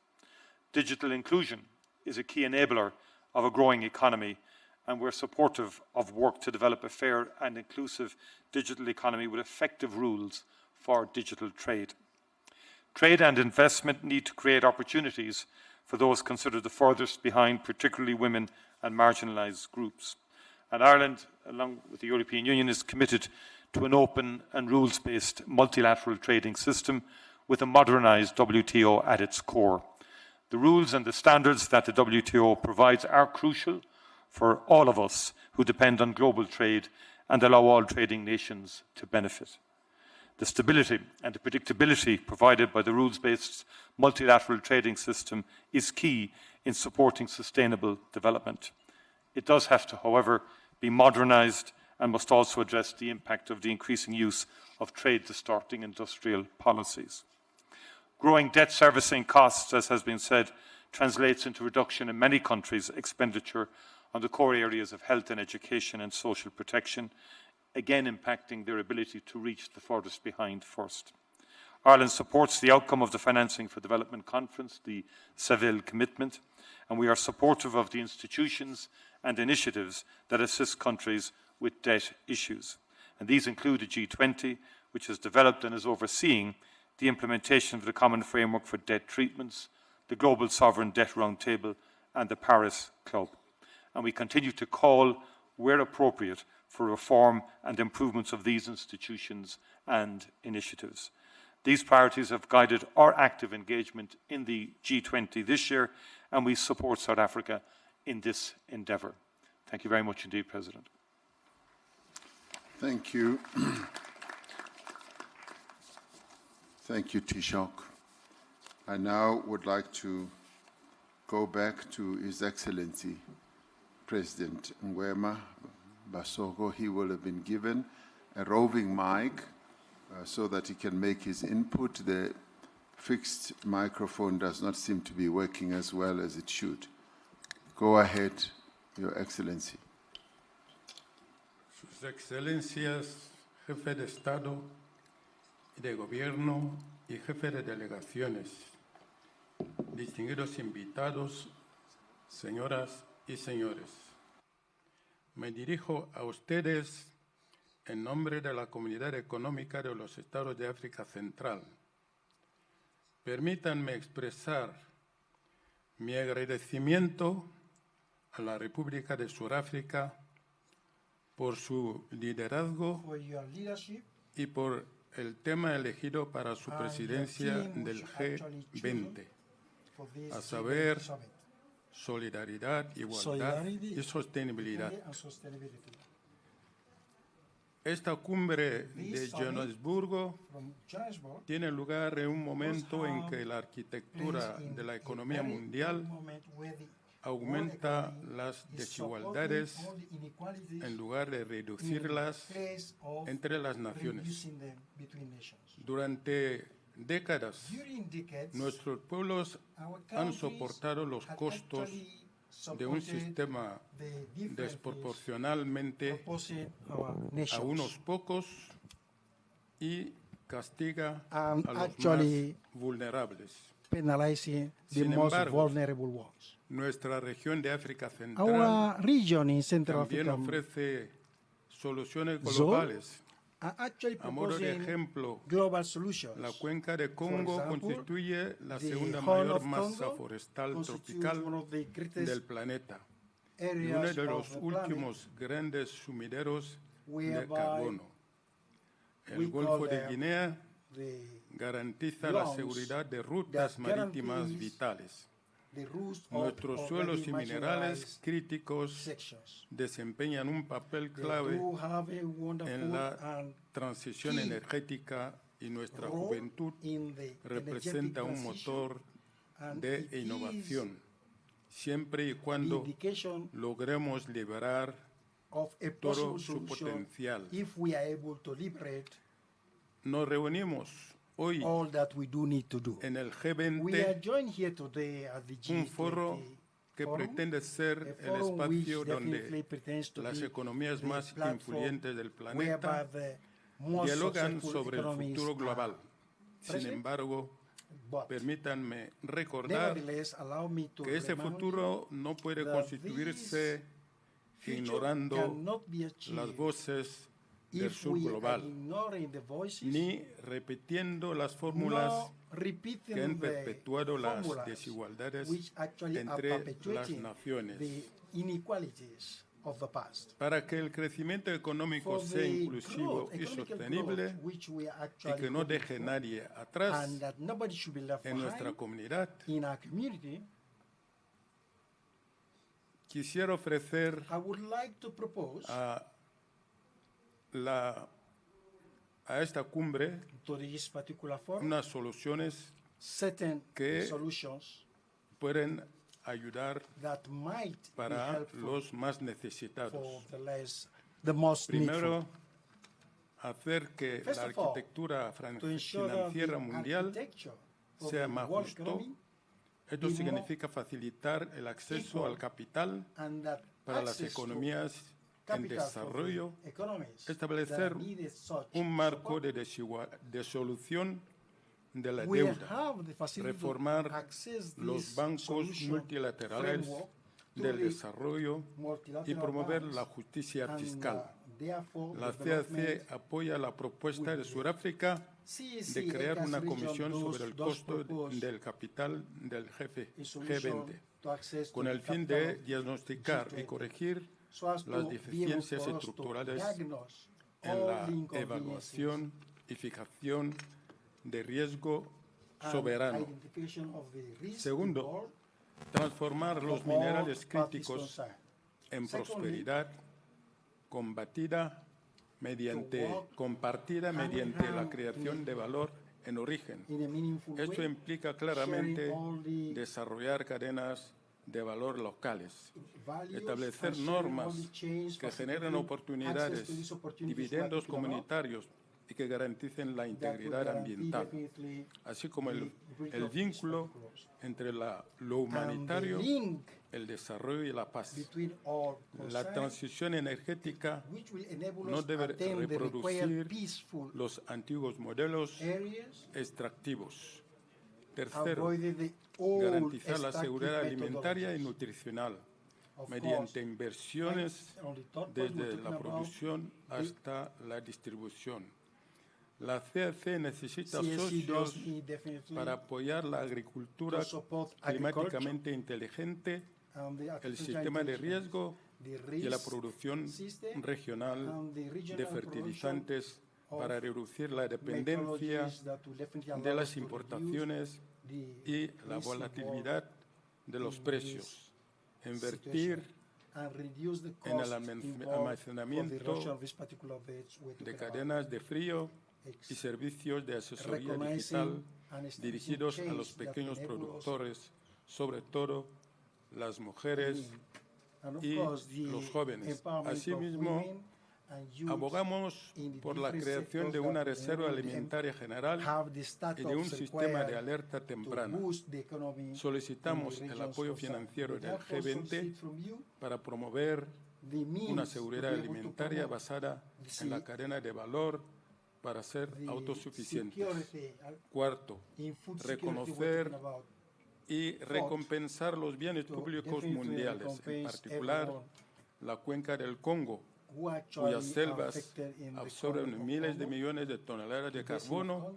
Digital inclusion is a key enabler of a growing economy, and we're supportive of work to develop a fair and inclusive digital economy with effective rules for digital trade. Trade and investment need to create opportunities for those considered the furthest behind, particularly women and marginalised groups. And Ireland, along with the European Union, is committed to an open and rules-based multilateral trading system with a modernised WTO at its core. The rules and the standards that the WTO provides are crucial for all of us who depend on global trade and allow all trading nations to benefit. The stability and the predictability provided by the rules-based multilateral trading system is key in supporting sustainable development. It does have to, however, be modernised and must also address the impact of the increasing use of trade-distorting industrial policies. Growing debt servicing costs, as has been said, translates into reduction in many countries' expenditure on the core areas of health and education and social protection, again impacting their ability to reach the furthest behind first. Ireland supports the outcome of the Financing for Development Conference, the Seville Commitment, and we are supportive of the institutions and initiatives that assist countries with debt issues. And these include the G20, which has developed and is overseeing the implementation of the Common Framework for Debt Treatments, the Global Sovereign Debt Roundtable, and the Paris Club. And we continue to call, where appropriate, for reform and improvements of these institutions and initiatives. These priorities have guided our active engagement in the G20 this year, and we support South Africa in this endeavour. Thank you very much indeed, President. Thank you. Thank you, Taoiseach. I now would like to go back to His Excellency, President Ngwema Basoko. He will have been given a roving mic so that he can make his input. The fixed microphone does not seem to be working as well as it should. Go ahead, Your Excellency. Sus Excelencias, Jefe de Estado y de Gobierno y Jefe de Delegaciones, distinguidos invitados, señoras y señores. Me dirijo a ustedes en nombre de la Comunidad Económica de los Estados de África Central. Permítanme expresar mi agradecimiento a la República de Sudáfrica por su liderazgo y por el tema elegido para su presidencia del G20, a saber, solidaridad, igualdad y sostenibilidad. Esta cumbre de Johannesburg tiene lugar en un momento en que la arquitectura de la economía mundial aumenta las desigualdades en lugar de reducirlas entre las naciones. Durante décadas, nuestros pueblos han soportado los costos de un sistema desproporcionalmente a unos pocos y castiga a los más vulnerables. Sin embargo, nuestra región de África Central también ofrece soluciones globales. A modo de ejemplo, la cuenca de Congo constituye la segunda mayor masa forestal tropical del planeta y uno de los últimos grandes sumideros de carbono. El Golfo de Guinea garantiza la seguridad de rutas marítimas vitales. Nuestros suelos y minerales críticos desempeñan un papel clave en la transición energética y nuestra juventud representa un motor de innovación, siempre y cuando logremos liberar todo su potencial. Nos reunimos hoy en el G20, un foro que pretende ser el espacio donde las economías más influyentes del planeta dialogan sobre el futuro global. Sin embargo, permítanme recordar que ese futuro no puede constituirse ignorando las voces del sur global, ni repitiendo las fórmulas que han perpetuado las desigualdades entre las naciones. Para que el crecimiento económico sea inclusivo y sostenible y que no deje nadie atrás en nuestra comunidad, quisiera ofrecer a esta cumbre unas soluciones que pueden ayudar para los más necesitados. Primero, hacer que la arquitectura financiera mundial sea más justo. Esto significa facilitar el acceso al capital para las economías en desarrollo, establecer un marco de solución de la deuda, reformar los bancos multilaterales del desarrollo y promover la justicia fiscal. La CAC apoya la propuesta de Sudáfrica de crear una comisión sobre el costo del capital del G20, con el fin de diagnosticar y corregir las deficiencias estructurales en la evaluación y fijación de riesgo soberano. Segundo, transformar los minerales críticos en prosperidad compartida mediante la creación de valor en origen. Esto implica claramente desarrollar cadenas de valor locales, establecer normas que generen oportunidades, dividendos comunitarios y que garanticen la integridad ambiental, así como el vínculo entre lo humanitario, el desarrollo y la paz. La transición energética no debe reproducir los antiguos modelos extractivos. Tercero, garantizar la seguridad alimentaria y nutricional mediante inversiones desde la producción hasta la distribución. La CAC necesita socios para apoyar la agricultura climáticamente inteligente, el sistema de riesgo y la producción regional de fertilizantes para reducir la dependencia de las importaciones y la volatilidad de los precios, invertir en el almacenamiento de cadenas de frío y servicios de asesoría digital dirigidos a los pequeños productores, sobre todo las mujeres y los jóvenes. Asimismo, abogamos por la creación de una reserva alimentaria general y de un sistema de alerta temprana. Solicitamos el apoyo financiero del G20 para promover una seguridad alimentaria basada en la cadena de valor para ser autosuficientes. Cuarto, reconocer y recompensar los bienes públicos mundiales, en particular la cuenca del Congo, cuyas selvas absorben miles de millones de toneladas de carbono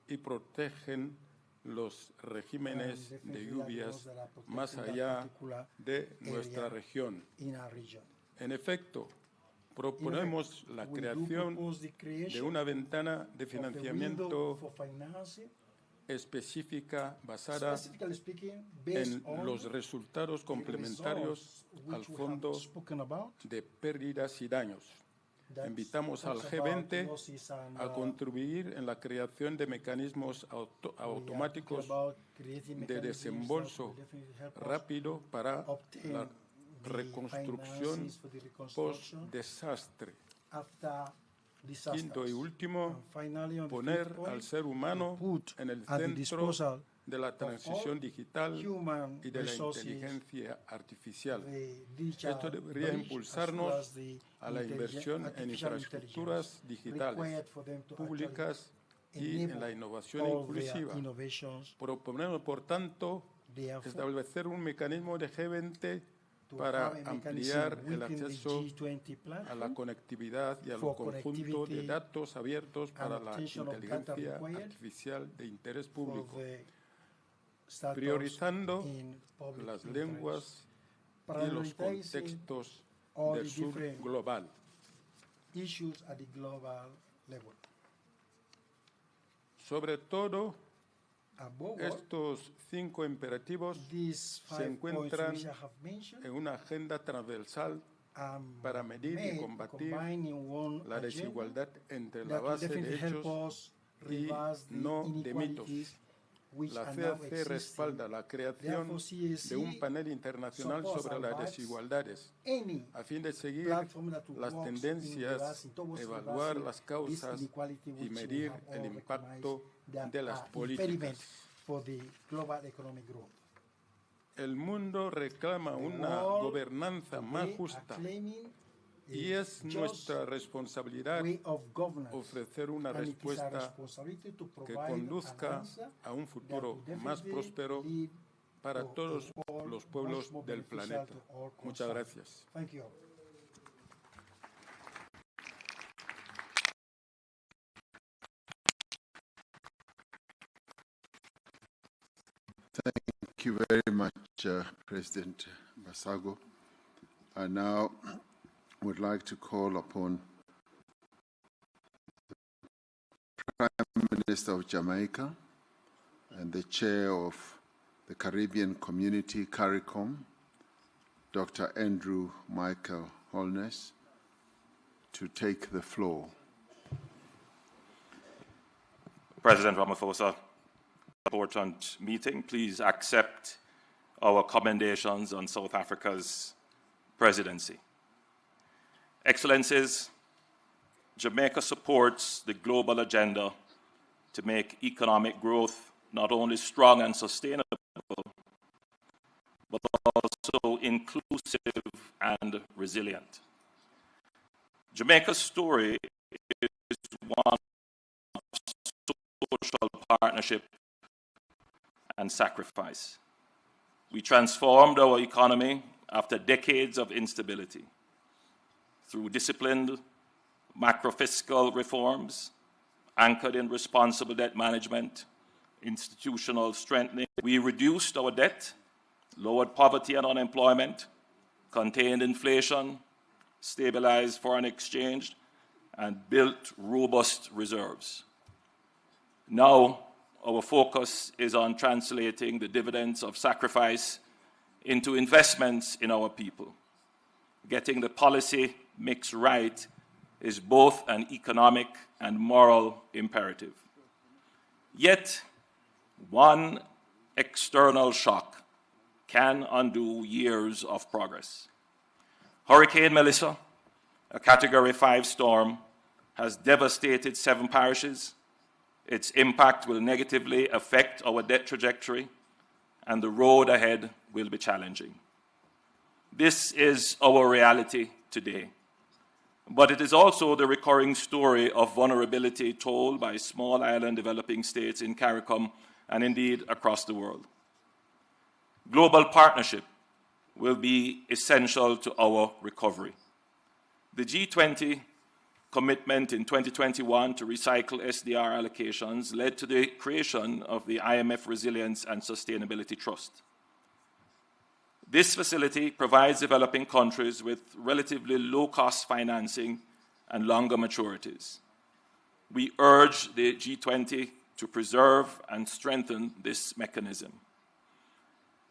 y protegen los regímenes de lluvias más allá de nuestra región. En efecto, proponemos la creación de una ventana de financiamiento específica basada en los resultados complementarios al Fondo de Pérdidas y Daños. Invitamos al G20 a contribuir en la creación de mecanismos automáticos de desembolso rápido para la reconstrucción post-desastre. Quinto y último, poner al ser humano en el centro de la transición digital y de la inteligencia artificial. Esto debería impulsarnos a la inversión en infraestructuras digitales públicas y en la innovación inclusiva. Proponemos, por tanto, establecer un mecanismo de G20 para ampliar el acceso a la conectividad y al conjunto de datos abiertos para la inteligencia artificial de interés público, priorizando las lenguas y los contextos del sur global. Sobre todo, estos 5 imperativos se encuentran en una agenda transversal para medir y combatir la desigualdad entre la base de hechos y no de mitos. La CAC respalda la creación de un panel internacional sobre las desigualdades a fin de seguir las tendencias, evaluar las causas y medir el impacto de las políticas. El mundo reclama una gobernanza más justa y es nuestra responsabilidad ofrecer una respuesta que conduzca a un futuro más próspero para todos los pueblos del planeta. Muchas gracias. Thank you very much, President Basago. I now would like to call upon the Prime Minister of Jamaica and the Chair of the Caribbean Community, CARICOM, Dr. Andrew Michael Holness, to take the floor. President Ramaphosa, important meeting. Please accept our commendations on South Africa's presidency. Excellencies, Jamaica supports the global agenda to make economic growth not only strong and sustainable, but also inclusive and resilient. Jamaica's story is one of social partnership and sacrifice. We transformed our economy after decades of instability through disciplined macro-fiscal reforms anchored in responsible debt management, institutional strengthening. We reduced our debt, lowered poverty and unemployment, contained inflation, stabilized foreign exchange, and built robust reserves. Now, our focus is on translating the dividends of sacrifice into investments in our people. Getting the policy mix right is both an economic and moral imperative. Yet, one external shock can undo years of progress. Hurricane Melissa, a Category 5 storm, has devastated 7 parishes. Its impact will negatively affect our debt trajectory, and the road ahead will be challenging. This is our reality today, but it is also the recurring story of vulnerability told by small island developing states in CARICOM and indeed across the world. Global partnership will be essential to our recovery. The G20 commitment in 2021 to recycle SDR allocations led to the creation of the IMF Resilience and Sustainability Trust. This facility provides developing countries with relatively low-cost financing and longer maturities. We urge the G20 to preserve and strengthen this mechanism.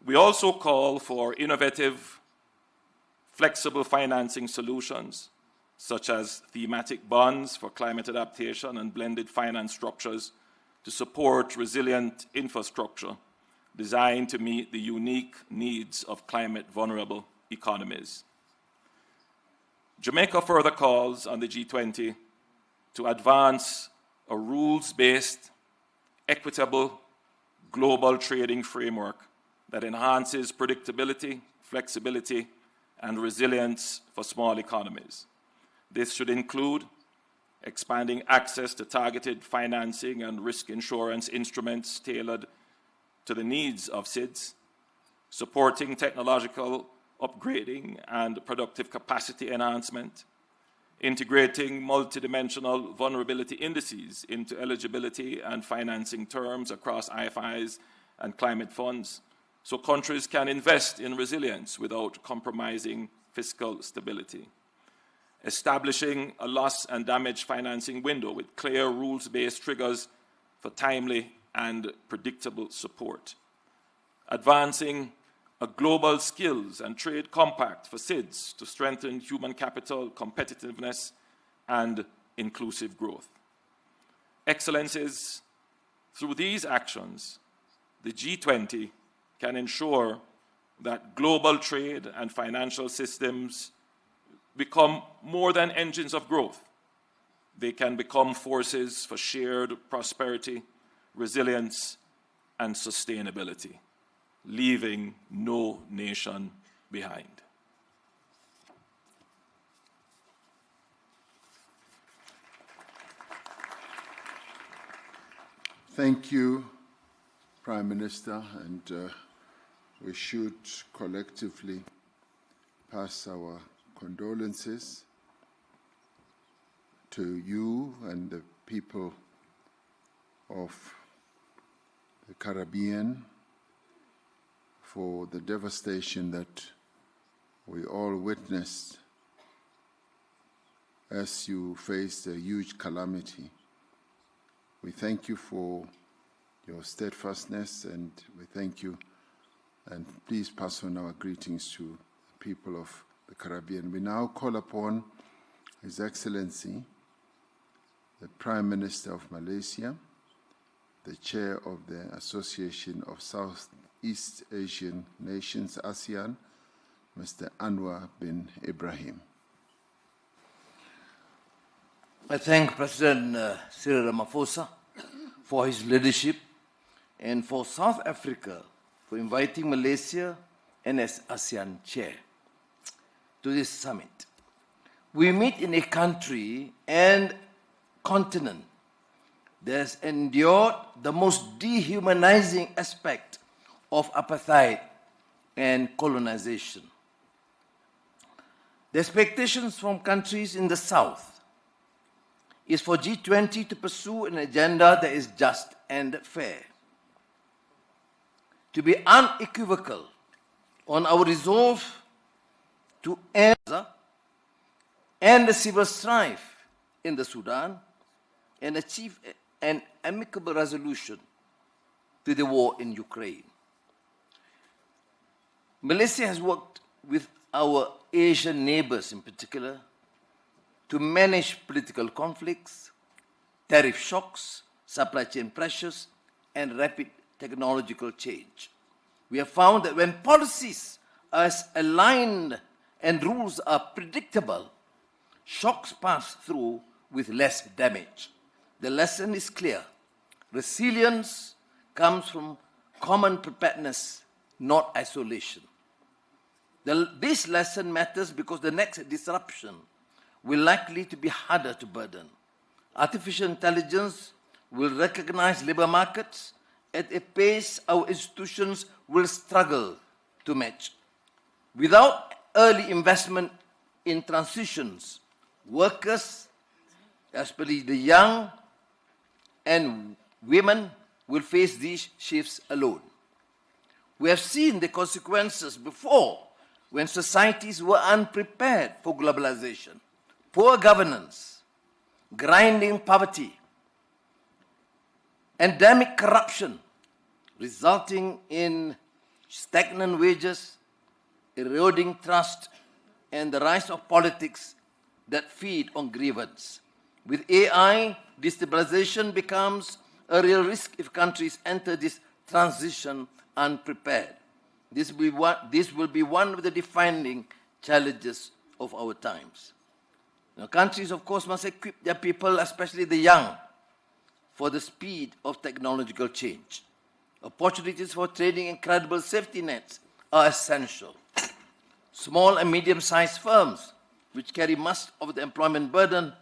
We also call for innovative, flexible financing solutions, such as thematic bonds for climate adaptation and blended finance structures to support resilient infrastructure designed to meet the unique needs of climate-vulnerable economies. Jamaica further calls on the G20 to advance a rules-based, equitable, global trading framework that enhances predictability, flexibility, and resilience for small economies. This should include expanding access to targeted financing and risk insurance instruments tailored to the needs of SIDS, supporting technological upgrading and productive capacity enhancement, integrating multidimensional vulnerability indices into eligibility and financing terms across IFIs and climate funds, so countries can invest in resilience without compromising fiscal stability. Establishing a loss and damage financing window with clear rules-based triggers for timely and predictable support. Advancing a global skills and trade compact for SIDS to strengthen human capital, competitiveness, and inclusive growth. Excellencies, through these actions, the G20 can ensure that global trade and financial systems become more than engines of growth. They can become forces for shared prosperity, resilience, and sustainability, leaving no nation behind. Thank you, Prime Minister, and we should collectively pass our condolences to you and the people of the Caribbean for the devastation that we all witnessed as you faced a huge calamity. We thank you for your steadfastness, and we thank you, and please pass on our greetings to the people of the Caribbean. We now call upon His Excellency, the Prime Minister of Malaysia, the Chair of the Association of Southeast Asian Nations, ASEAN, Mr. Anwar bin Ibrahim. I thank President Cyril Ramaphosa for his leadership and for South Africa for inviting Malaysia and as ASEAN chair to this summit. We meet in a country and continent that has endured the most dehumanizing aspect of apartheid and colonization. The expectations from countries in the South is for G20 to pursue an agenda that is just and fair, to be unequivocal on our resolve to end the civil strife in the Sudan and achieve an amicable resolution to the war in Ukraine. Malaysia has worked with our Asian neighbors in particular to manage political conflicts, tariff shocks, supply chain pressures, and rapid technological change. We have found that when policies are aligned and rules are predictable, shocks pass through with less damage. The lesson is clear. Resilience comes from common preparedness, not isolation. This lesson matters because the next disruption will likely to be harder to burden. Artificial intelligence will recognize labor markets at a pace our institutions will struggle to match. Without early investment in transitions, workers, especially the young and women, will face these shifts alone. We have seen the consequences before when societies were unprepared for globalization. Poor governance, grinding poverty, endemic corruption, resulting in stagnant wages, eroding trust, and the rise of politics that feed on grievance. With AI, destabilization becomes a real risk if countries enter this transition unprepared. This will be one of the defining challenges of our times. Now, countries, of course, must equip their people, especially the young, for the speed of technological change. Opportunities for trading and credible safety nets are essential. Small and medium-sized firms, which carry much of the employment burden,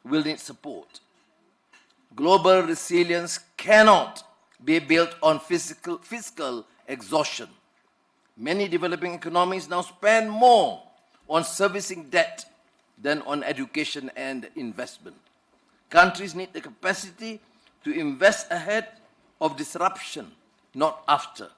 will need support. Global resilience cannot be built on fiscal exhaustion. Many developing economies now spend more on servicing debt than on education and investment. Countries need the capacity to invest ahead of disruption, not after.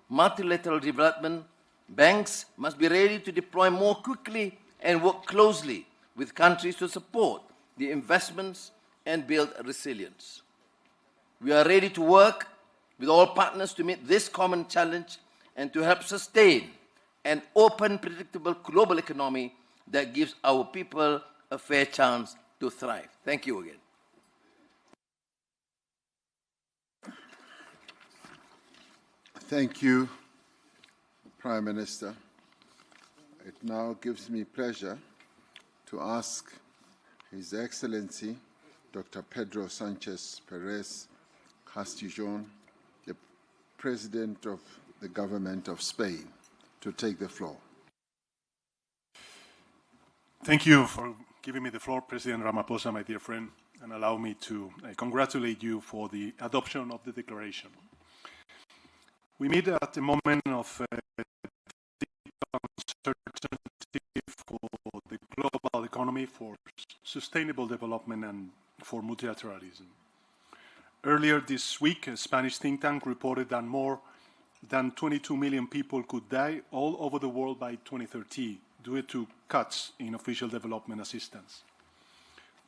Multilateral development banks must be ready to deploy more quickly and work closely with countries to support the investments and build resilience. We are ready to work with all partners to meet this common challenge and to help sustain an open, predictable global economy that gives our people a fair chance to thrive. Thank you again. Thank you, Prime Minister. It now gives me pleasure to ask His Excellency Dr. Pedro Sanchez Perez Castijon, the President of the Government of Spain, to take the floor. Thank you for giving me the floor, President Ramaphosa, my dear friend, and allow me to congratulate you for the adoption of the declaration. We meet at a moment of deep uncertainty for the global economy, for sustainable development, and for multilateralism. Earlier this week, a Spanish think tank reported that more than 22 million people could die all over the world by 2030 due to cuts in official development assistance.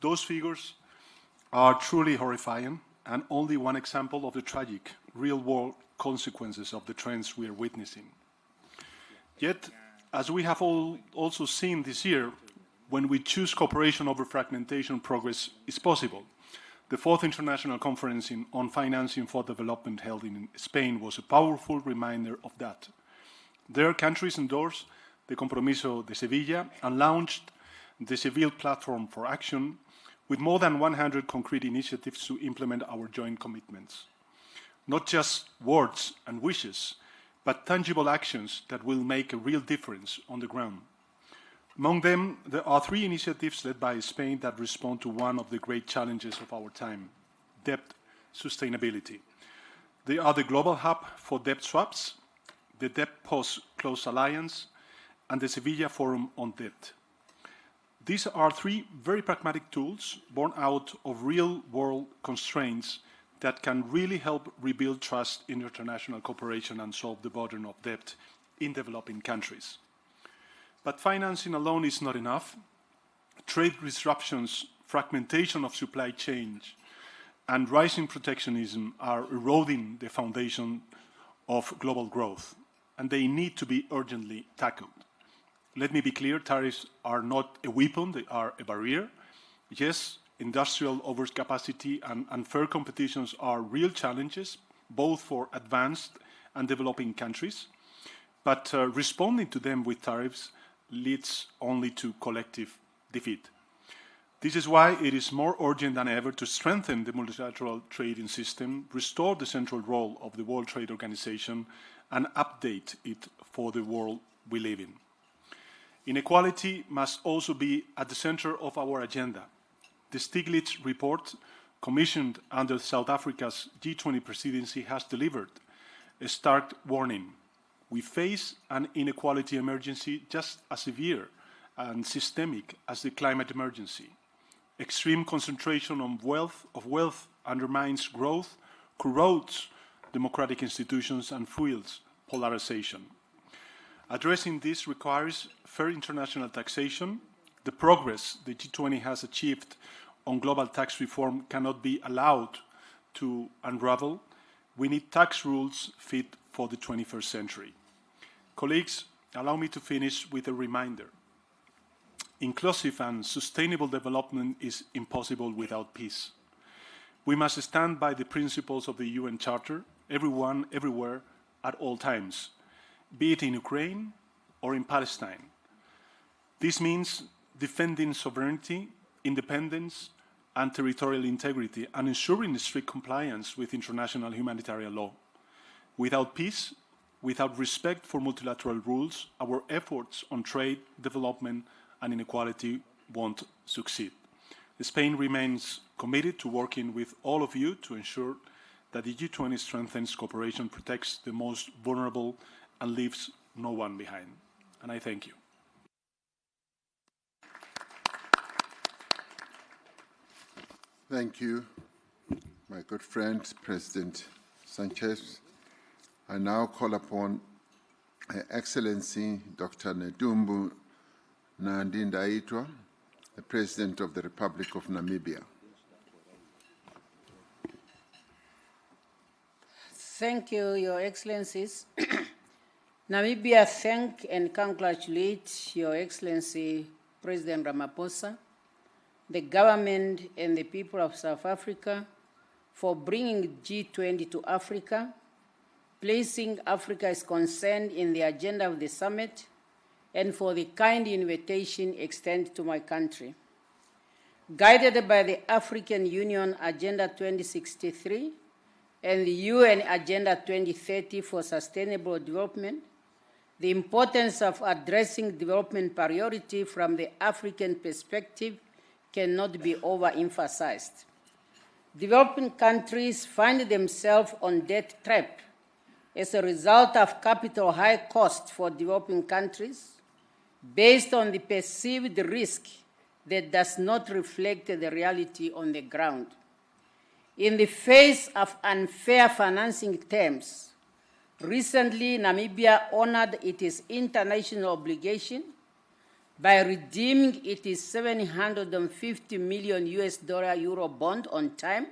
Those figures are truly horrifying and only one example of the tragic, real-world consequences of the trends we are witnessing. Yet, as we have also seen this year, when we choose cooperation over fragmentation, progress is possible. The 4th International Conference on Financing for Development held in Spain was a powerful reminder of that. There, countries endorsed the Compromiso de Sevilla and launched the Seville Platform for Action with more than 100 concrete initiatives to implement our joint commitments. Not just words and wishes, but tangible actions that will make a real difference on the ground. Among them, there are 3 initiatives led by Spain that respond to one of the great challenges of our time: debt sustainability. They are the Global Hub for Debt Swaps, the Debt Post-Close Alliance, and the Sevilla Forum on Debt. These are 3 very pragmatic tools born out of real-world constraints that can really help rebuild trust in international cooperation and solve the burden of debt in developing countries. But financing alone is not enough. Trade disruptions, fragmentation of supply chains, and rising protectionism are eroding the foundation of global growth, and they need to be urgently tackled. Let me be clear, tariffs are not a weapon, they are a barrier. Yes, industrial overcapacity and unfair competitions are real challenges, both for advanced and developing countries, but responding to them with tariffs leads only to collective defeat. This is why it is more urgent than ever to strengthen the multilateral trading system, restore the central role of the World Trade Organization, and update it for the world we live in. Inequality must also be at the center of our agenda. The Stiglitz report, commissioned under South Africa's G20 presidency, has delivered a stark warning. We face an inequality emergency just as severe and systemic as the climate emergency. Extreme concentration of wealth undermines growth, corrodes democratic institutions, and fuels polarization. Addressing this requires fair international taxation. The progress the G20 has achieved on global tax reform cannot be allowed to unravel. We need tax rules fit for the 21st century. Colleagues, allow me to finish with a reminder. Inclusive and sustainable development is impossible without peace. We must stand by the principles of the UN Charter, everyone, everywhere, at all times, be it in Ukraine or in Palestine. This means defending sovereignty, independence, and territorial integrity, and ensuring strict compliance with international humanitarian law. Without peace, without respect for multilateral rules, our efforts on trade, development, and inequality won't succeed. Spain remains committed to working with all of you to ensure that the G20 strengthens cooperation, protects the most vulnerable, and lives no one behind. And I thank you. Thank you, my good friend, President Sanchez. I now call upon Her Excellency Dr. Nedumbu Nandi-Ndaitwah, the President of the Republic of Namibia. Thank you, Your Excellencies. Namibia thank and congratulate Your Excellency President Ramaphosa, the government and the people of South Africa for bringing G20 to Africa, placing Africa's concern in the agenda of the summit, and for the kind invitation extended to my country. Guided by the African Union Agenda 2063 and the UN Agenda 2030 for Sustainable Development, the importance of addressing development priority from the African perspective cannot be overemphasized. Developing countries find themselves on debt trap as a result of capital high cost for developing countries based on the perceived risk that does not reflect the reality on the ground. In the face of unfair financing terms, recently Namibia honored its international obligation by redeeming its $750 million Euro bond on time,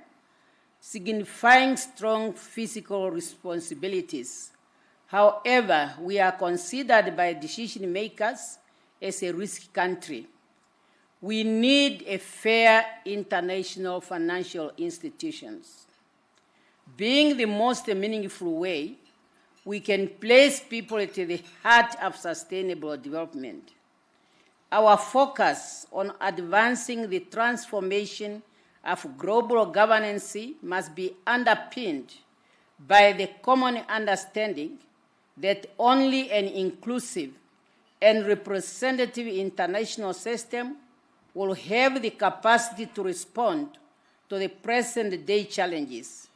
signifying strong fiscal responsibilities. However, we are considered by decision makers as a risky country. We need a fair international financial institutions. Being the most meaningful way, we can place people at the heart of sustainable development. Our focus on advancing the transformation of global governance must be underpinned by the common understanding that only an inclusive and representative international system will have the capacity to respond to the present-day challenges.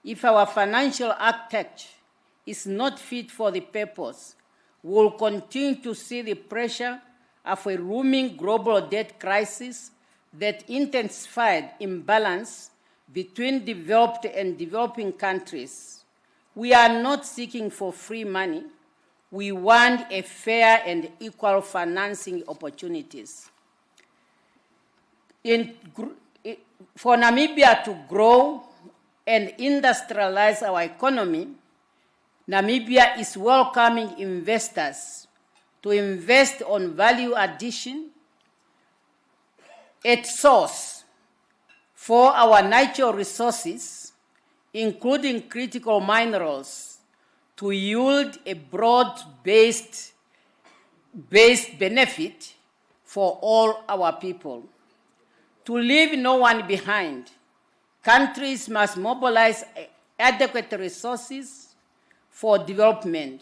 If our financial architecture is not fit for the purpose, we will continue to see the pressure of a looming global debt crisis that intensified imbalance between developed and developing countries. We are not seeking for free money. We want a fair and equal financing opportunities. For Namibia to grow and industrialize our economy, Namibia is welcoming investors to invest on value addition at source for our natural resources, including critical minerals, to yield a broad-based benefit for all our people. To leave no one behind, countries must mobilize adequate resources for development,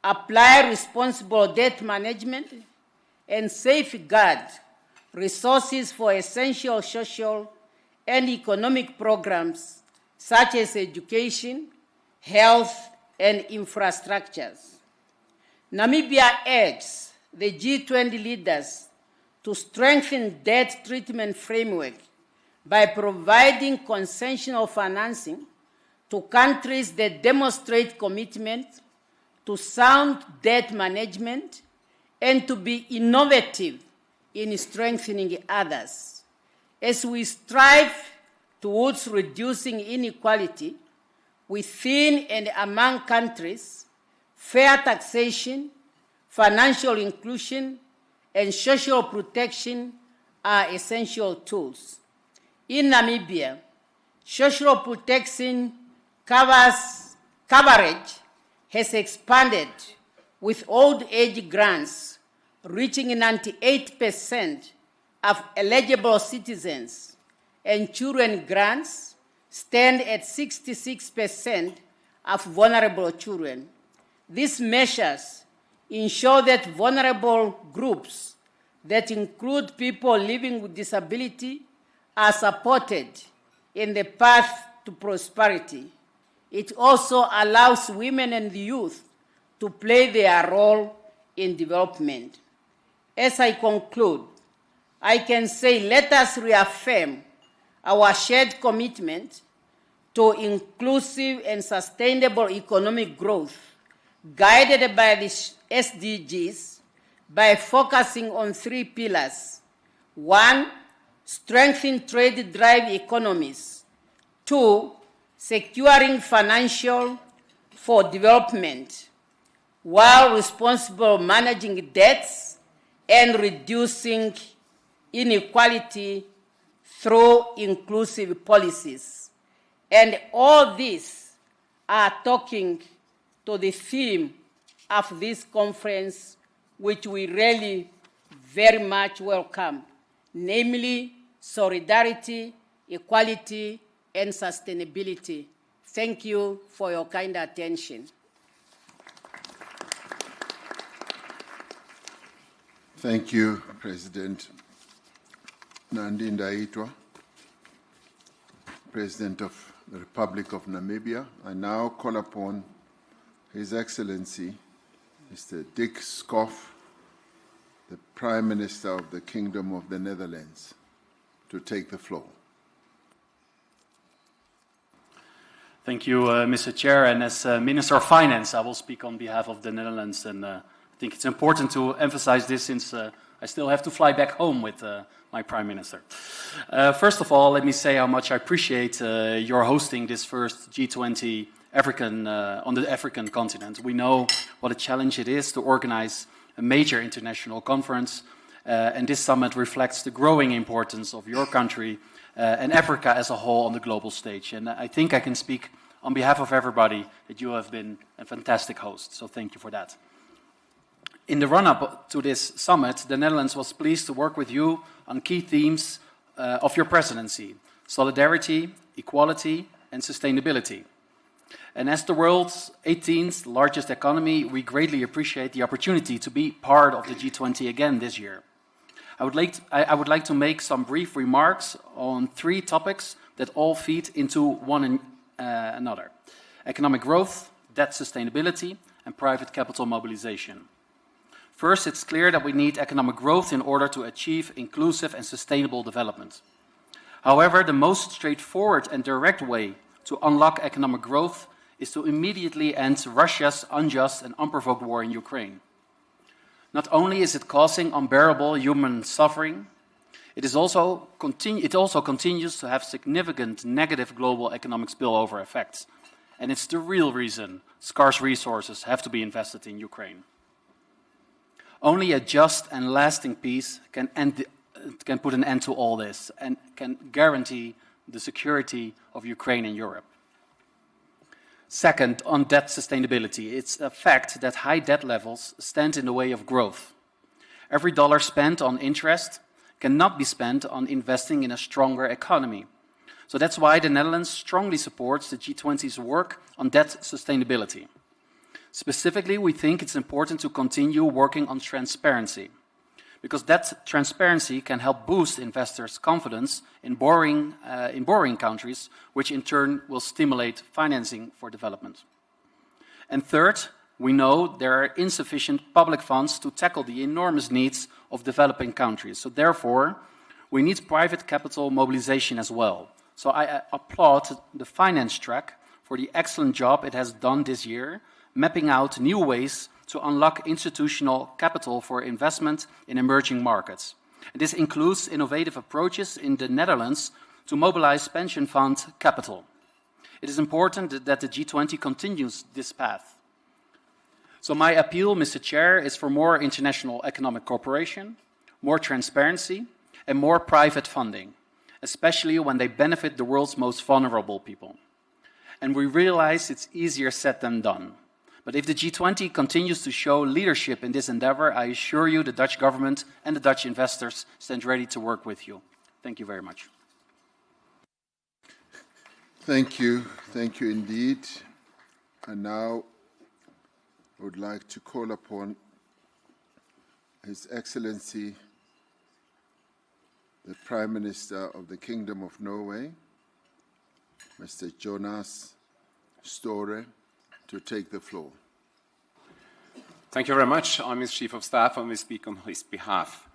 apply responsible debt management, and safeguard resources for essential social and economic programs such as education, health, and infrastructures. Namibia urges the G20 leaders to strengthen debt treatment framework by providing concessional financing to countries that demonstrate commitment to sound debt management and to be innovative in strengthening others. As we strive towards reducing inequality within and among countries, fair taxation, financial inclusion, and social protection are essential tools. In Namibia, social protection coverage has expanded with old age grants reaching 98% of eligible citizens, and children grants stand at 66% of vulnerable children. These measures ensure that vulnerable groups that include people living with disability are supported in the path to prosperity. It also allows women and youth to play their role in development. As I conclude, I can say let us reaffirm our shared commitment to inclusive and sustainable economic growth guided by the SDGs by focusing on 3 pillars. 1, strengthen trade-drive economies. 2, securing financial for development, while responsible managing debts and reducing inequality through inclusive policies. And all these are talking to the theme of this conference, which we really very much welcome, namely solidarity, equality, and sustainability. Thank you for your kind attention. Thank you, President Nandi Ndaitwah, President of the Republic of Namibia. I now call upon His Excellency, Mr. Dick Schoof, the Prime Minister of the Kingdom of the Netherlands, to take the floor. Thank you, Mr. Chair. And as Minister of Finance, I will speak on behalf of the Netherlands. And I think it's important to emphasize this since I still have to fly back home with my Prime Minister. First of all, let me say how much I appreciate your hosting this first G20 on the African continent. We know what a challenge it is to organize a major international conference, and this summit reflects the growing importance of your country and Africa as a whole on the global stage. And I think I can speak on behalf of everybody that you have been a fantastic host, so thank you for that. In the run-up to this summit, the Netherlands was pleased to work with you on key themes of your presidency: solidarity, equality, and sustainability. And as the world's 18th largest economy, we greatly appreciate the opportunity to be part of the G20 again this year. I would like to make some brief remarks on 3 topics that all feed into one another: economic growth, debt sustainability, and private capital mobilization. First, it's clear that we need economic growth in order to achieve inclusive and sustainable development. However, the most straightforward and direct way to unlock economic growth is to immediately end Russia's unjust and unprovoked war in Ukraine. Not only is it causing unbearable human suffering, it also continues to have significant negative global economic spillover effects. And it's the real reason scarce resources have to be invested in Ukraine. Only a just and lasting peace can put an end to all this and can guarantee the security of Ukraine and Europe. Second, on debt sustainability, it's a fact that high debt levels stand in the way of growth. Every dollar spent on interest cannot be spent on investing in a stronger economy. So that's why the Netherlands strongly supports the G20's work on debt sustainability. Specifically, we think it's important to continue working on transparency, because that transparency can help boost investors' confidence in borrowing countries, which in turn will stimulate financing for development. And third, we know there are insufficient public funds to tackle the enormous needs of developing countries. So therefore, we need private capital mobilization as well. So I applaud the finance track for the excellent job it has done this year, mapping out new ways to unlock institutional capital for investment in emerging markets. And this includes innovative approaches in the Netherlands to mobilize pension fund capital. It is important that the G20 continues this path. So my appeal, Mr. Chair, is for more international economic cooperation, more transparency, and more private funding, especially when they benefit the world's most vulnerable people. And we realize it's easier said than done. But if the G20 continues to show leadership in this endeavor, I assure you the Dutch government and the Dutch investors stand ready to work with you. Thank you very much. Thank you. Thank you indeed. And now I would like to call upon His Excellency, the Prime Minister of the Kingdom of Norway, Mr. Jonas Støre, to take the floor. Thank you very much. I'm his Chief of Staff and will speak on his behalf.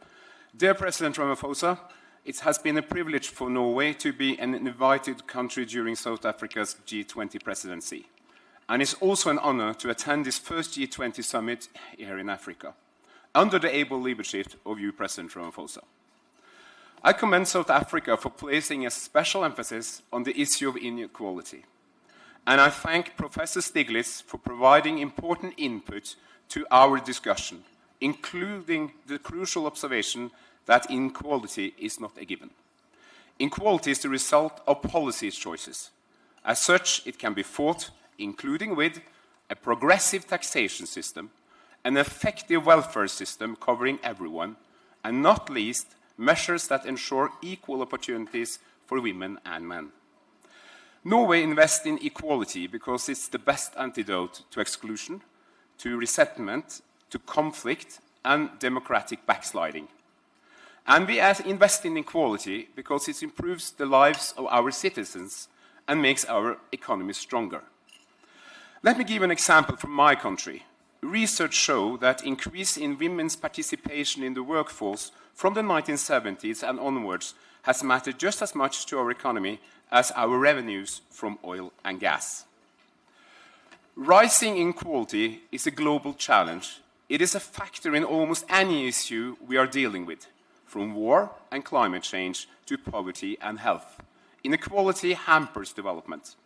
Dear President Ramaphosa, it has been a privilege for Norway to be an invited country during South Africa's G20 presidency. And it's also an honor to attend this first G20 Summit here in Africa, under the able leadership of you, President Ramaphosa. I commend South Africa for placing a special emphasis on the issue of inequality. And I thank Professor Stiglitz for providing important input to our discussion, including the crucial observation that inequality is not a given. Inequality is the result of policy choices. As such, it can be fought, including with a progressive taxation system, an effective welfare system covering everyone, and not least, measures that ensure equal opportunities for women and men. Norway invests in equality because it's the best antidote to exclusion, to resentment, to conflict, and democratic backsliding. And we invest in equality because it improves the lives of our citizens and makes our economy stronger. Let me give an example from my country. Research shows that increase in women's participation in the workforce from the 1970s and onwards has mattered just as much to our economy as our revenues from oil and gas. Rising inequality is a global challenge. It is a factor in almost any issue we are dealing with, from war and climate change to poverty and health. Inequality hampers development.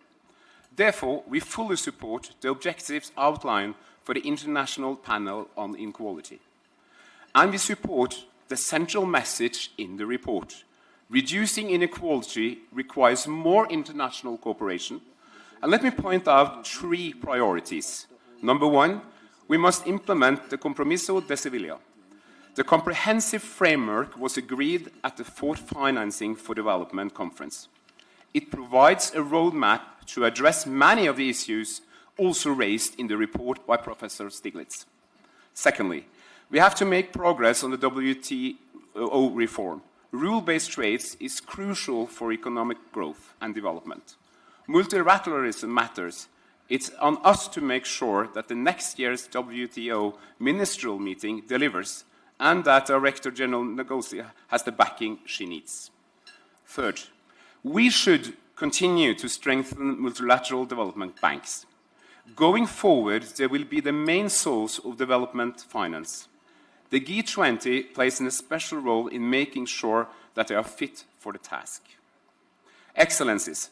Therefore, we fully support the objectives outlined for the International Panel on Inequality. And we support the central message in the report. Reducing inequality requires more international cooperation. And let me point out 3 priorities. Number 1, we must implement the Compromiso de Sevilla. The comprehensive framework was agreed at the 4th Financing for Development Conference. It provides a roadmap to address many of the issues also raised in the report by Professor Stiglitz. Secondly, we have to make progress on the WTO reform. Rule-based trade is crucial for economic growth and development. Multilateralism matters. It's on us to make sure that the next year's WTO ministerial meeting delivers and that Director General Ngozi has the backing she needs. Third, we should continue to strengthen multilateral development banks. Going forward, they will be the main source of development finance. The G20 plays a special role in making sure that they are fit for the task. Excellencies,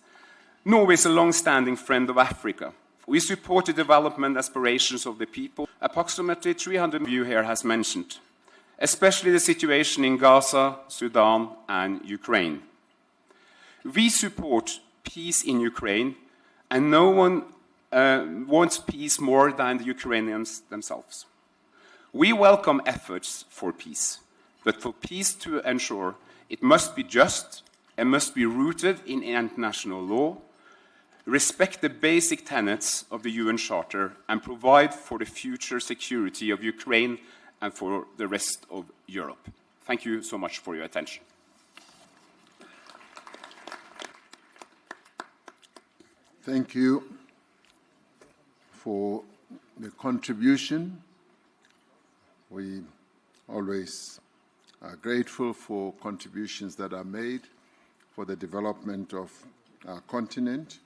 Norway is a long-standing friend of Africa. We support the development aspirations of the people, approximately 300 of you here has mentioned, especially the situation in Gaza, Sudan, and Ukraine. We support peace in Ukraine, and no one wants peace more than the Ukrainians themselves. We welcome efforts for peace, but for peace to ensure, it must be just and must be rooted in international law, respect the basic tenets of the UN Charter, and provide for the future security of Ukraine and for the rest of Europe. Thank you so much for your attention. Thank you for the contribution. We always are grateful for contributions that are made for the development of our continent.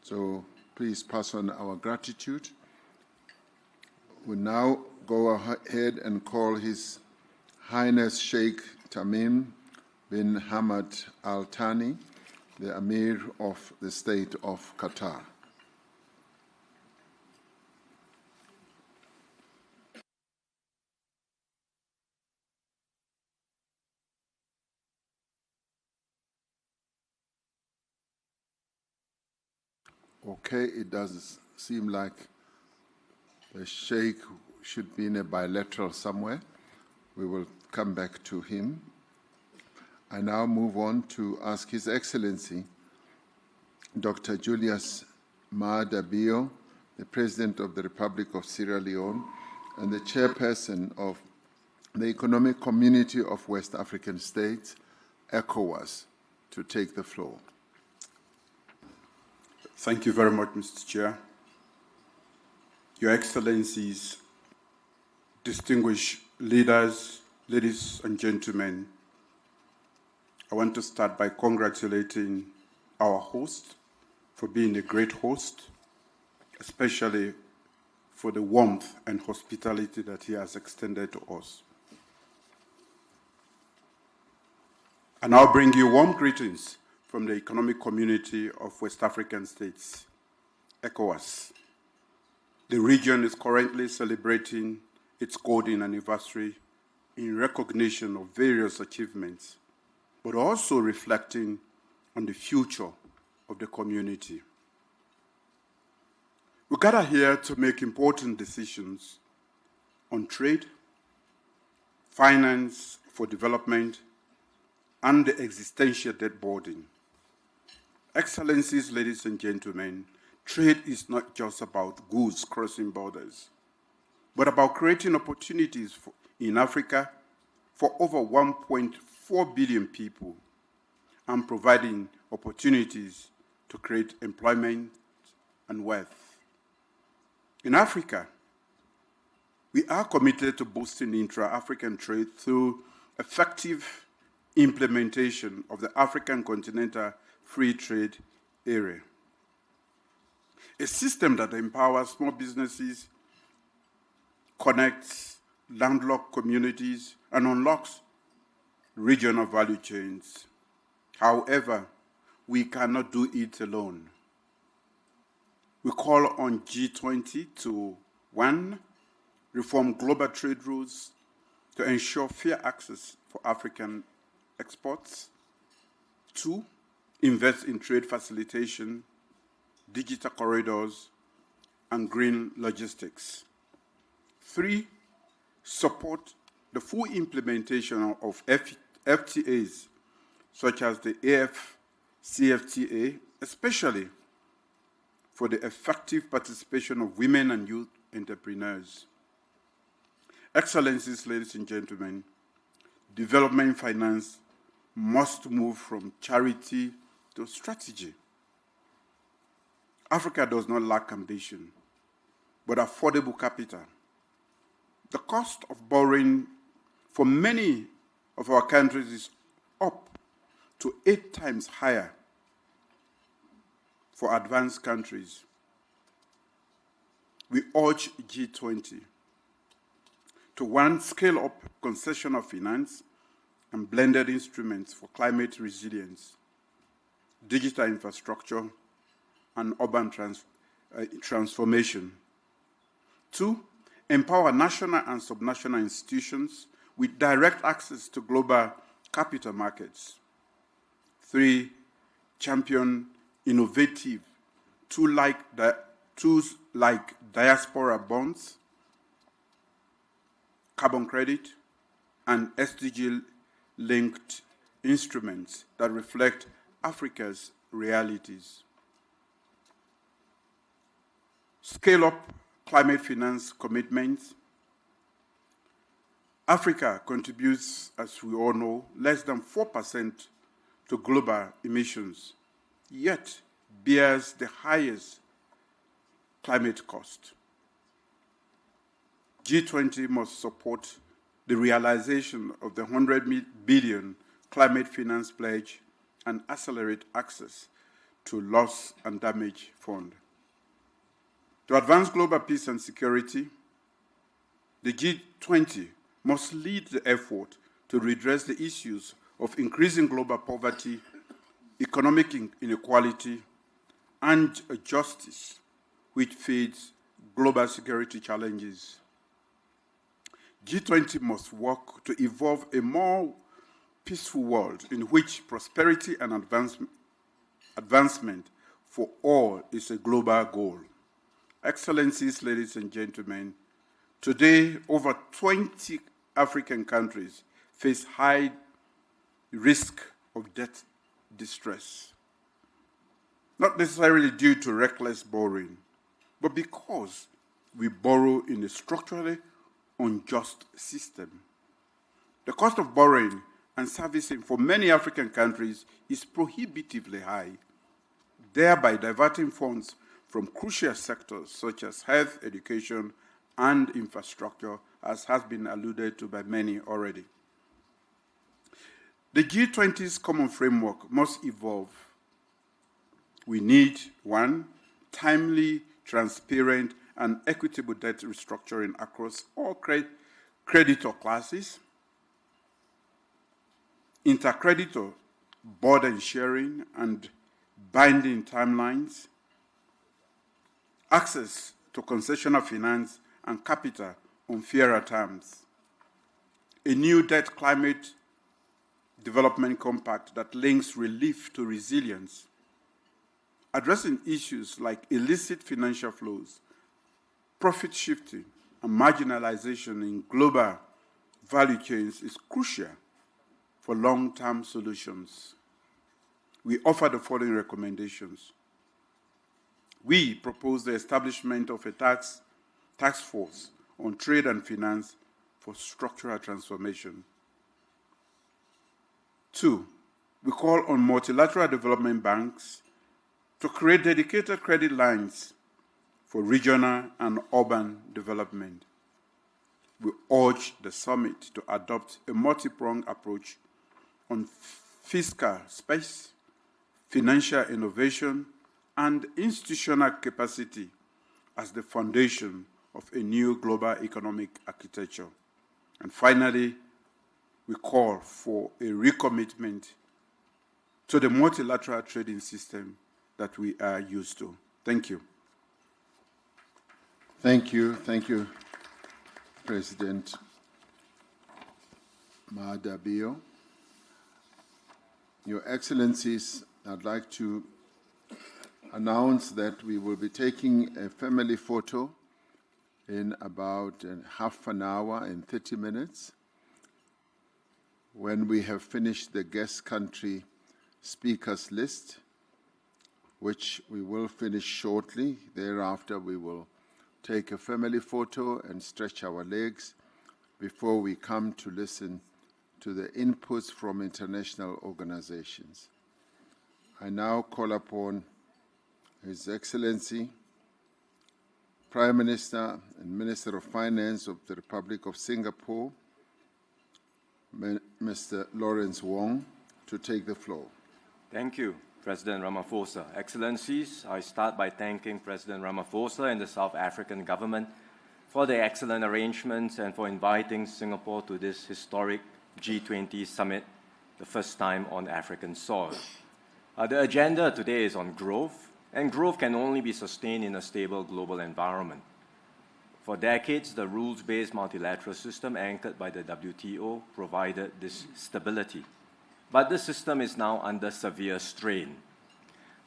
So please pass on our gratitude. We now go ahead and call His Highness Sheikh Tamim bin Hamad Al Thani, the Emir of the State of Qatar. Okay, it does seem like the Sheikh should be in a bilateral somewhere. We will come back to him. I now move on to ask His Excellency, Dr. Julius Maada Bio, the President of the Republic of Sierra Leone and the Chairperson of the Economic Community of West African States, ECOWAS, to take the floor. Thank you very much, Mr. Chair. Your Excellencies, distinguished leaders, ladies and gentlemen, I want to start by congratulating our host for being a great host, especially for the warmth and hospitality that he has extended to us. I now bring you warm greetings from the Economic Community of West African States, ECOWAS. The region is currently celebrating its golden anniversary in recognition of various achievements, but also reflecting on the future of the community. We gather here to make important decisions on trade, finance for development, and the existential debt burden. Excellencies, ladies and gentlemen, trade is not just about goods crossing borders, but about creating opportunities in Africa for over 1.4 billion people and providing opportunities to create employment and wealth. In Africa, we are committed to boosting intra-African trade through effective implementation of the African Continental Free Trade Area, a system that empowers small businesses, connects landlocked communities, and unlocks regional value chains. However, we cannot do it alone. We call on G20 to 1. Reform global trade rules to ensure fair access for African exports. 2. Invest in trade facilitation, digital corridors, and green logistics. 3. Support the full implementation of FTAs, such as the AFCFTA, especially for the effective participation of women and youth entrepreneurs. Excellencies, ladies and gentlemen, development finance must move from charity to strategy. Africa does not lack ambition, but affordable capital. The cost of borrowing for many of our countries is up to 8 times higher for advanced countries. We urge G20 to 1. Scale up concessional finance and blended instruments for climate resilience, digital infrastructure, and urban transformation. 2. Empower national and subnational institutions with direct access to global capital markets. 3. Champion innovative tools like diaspora bonds, carbon credit, and SDG-linked instruments that reflect Africa's realities. Scale up climate finance commitments. Africa contributes, as we all know, less than 4% to global emissions, yet bears the highest climate cost. G20 must support the realization of the 100 billion climate finance pledge and accelerate access to loss and damage fund. To advance global peace and security, the G20 must lead the effort to redress the issues of increasing global poverty, economic inequality, and justice, which feeds global security challenges. G20 must work to evolve a more peaceful world in which prosperity and advancement for all is a global goal. Excellencies, ladies and gentlemen, today over 20 African countries face high risk of debt distress, not necessarily due to reckless borrowing, but because we borrow in a structurally unjust system. The cost of borrowing and servicing for many African countries is prohibitively high, thereby diverting funds from crucial sectors such as health, education, and infrastructure as has been alluded to by many already. The G20's common framework must evolve. We need, one, timely, transparent, and equitable debt restructuring across all creditor classes, intercreditor burden sharing and binding timelines, access to concessional finance and capital on fairer terms, a new debt climate development compact that links relief to resilience, addressing issues like illicit financial flows, profit shifting, and marginalization in global value chains is crucial for long-term solutions. We offer the following recommendations. We propose the establishment of a task force on trade and finance for structural transformation. 2, we call on multilateral development banks to create dedicated credit lines for regional and urban development. We urge the summit to adopt a multi-pronged approach on fiscal space, financial innovation, and institutional capacity as the foundation of a new global economic architecture. And finally, we call for a recommitment to the multilateral trading system that we are used to. Thank you. Thank you. Thank you, President Mahadabio. Your Excellencies, I'd like to announce that we will be taking a family photo in about half an hour and 30 minutes. When we have finished the guest country speakers list, which we will finish shortly. Thereafter, we will take a family photo and stretch our legs before we come to listen to the inputs from international organizations. I now call upon His Excellency, Prime Minister and Minister of Finance of the Republic of Singapore, Mr. Lawrence Wong, to take the floor. Thank you, President Ramaphosa. Excellencies, I start by thanking President Ramaphosa and the South African government for the excellent arrangements and for inviting Singapore to this historic G20 Summit, the first time on African soil. The agenda today is on growth, and growth can only be sustained in a stable global environment. For decades, the rules-based multilateral system anchored by the WTO provided this stability. But the system is now under severe strain.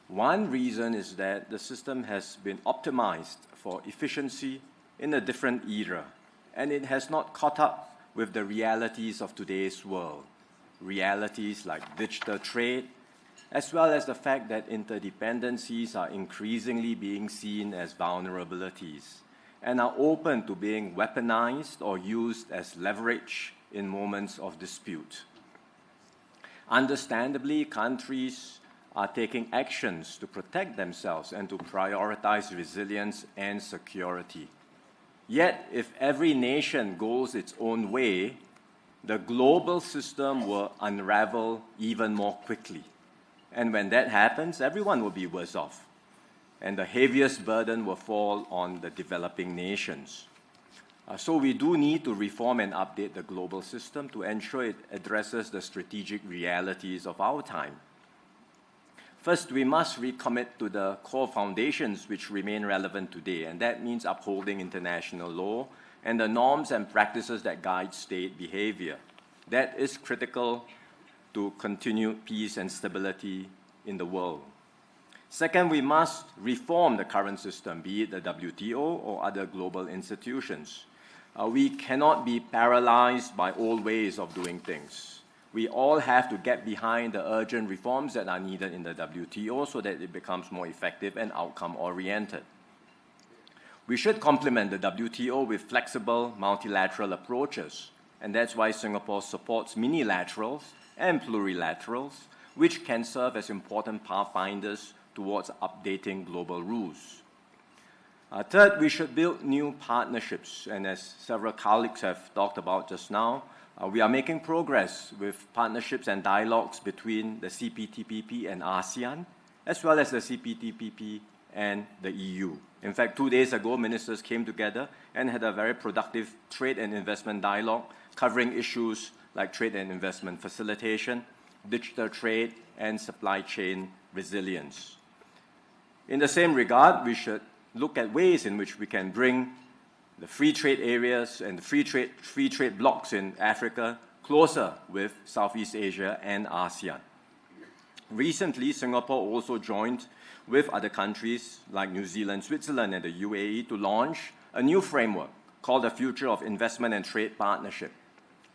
One reason is that the system has been optimized for efficiency in a different era, and it has not caught up with the realities of today's world, realities like digital trade, as well as the fact that interdependencies are increasingly being seen as vulnerabilities and are open to being weaponized or used as leverage in moments of dispute. Understandably, countries are taking actions to protect themselves and to prioritize resilience and security. Yet, if every nation goes its own way, the global system will unravel even more quickly. And when that happens, everyone will be worse off. And the heaviest burden will fall on the developing nations. So we do need to reform and update the global system to ensure it addresses the strategic realities of our time. First, we must recommit to the core foundations which remain relevant today, and that means upholding international law and the norms and practices that guide state behavior. That is critical to continued peace and stability in the world. Second, we must reform the current system, be it the WTO or other global institutions. We cannot be paralyzed by old ways of doing things. We all have to get behind the urgent reforms that are needed in the WTO so that it becomes more effective and outcome-oriented. We should complement the WTO with flexible multilateral approaches, and that's why Singapore supports minilaterals and plurilaterals, which can serve as important pathfinders towards updating global rules. Third, we should build new partnerships, and as several colleagues have talked about just now, we are making progress with partnerships and dialogues between the CPTPP and ASEAN, as well as the CPTPP and the EU. In fact, 2 days ago, ministers came together and had a very productive trade and investment dialogue covering issues like trade and investment facilitation, digital trade, and supply chain resilience. In the same regard, we should look at ways in which we can bring the free trade areas and the free trade blocks in Africa closer with Southeast Asia and ASEAN. Recently, Singapore also joined with other countries like New Zealand, Switzerland, and the UAE to launch a new framework called the Future of Investment and Trade Partnership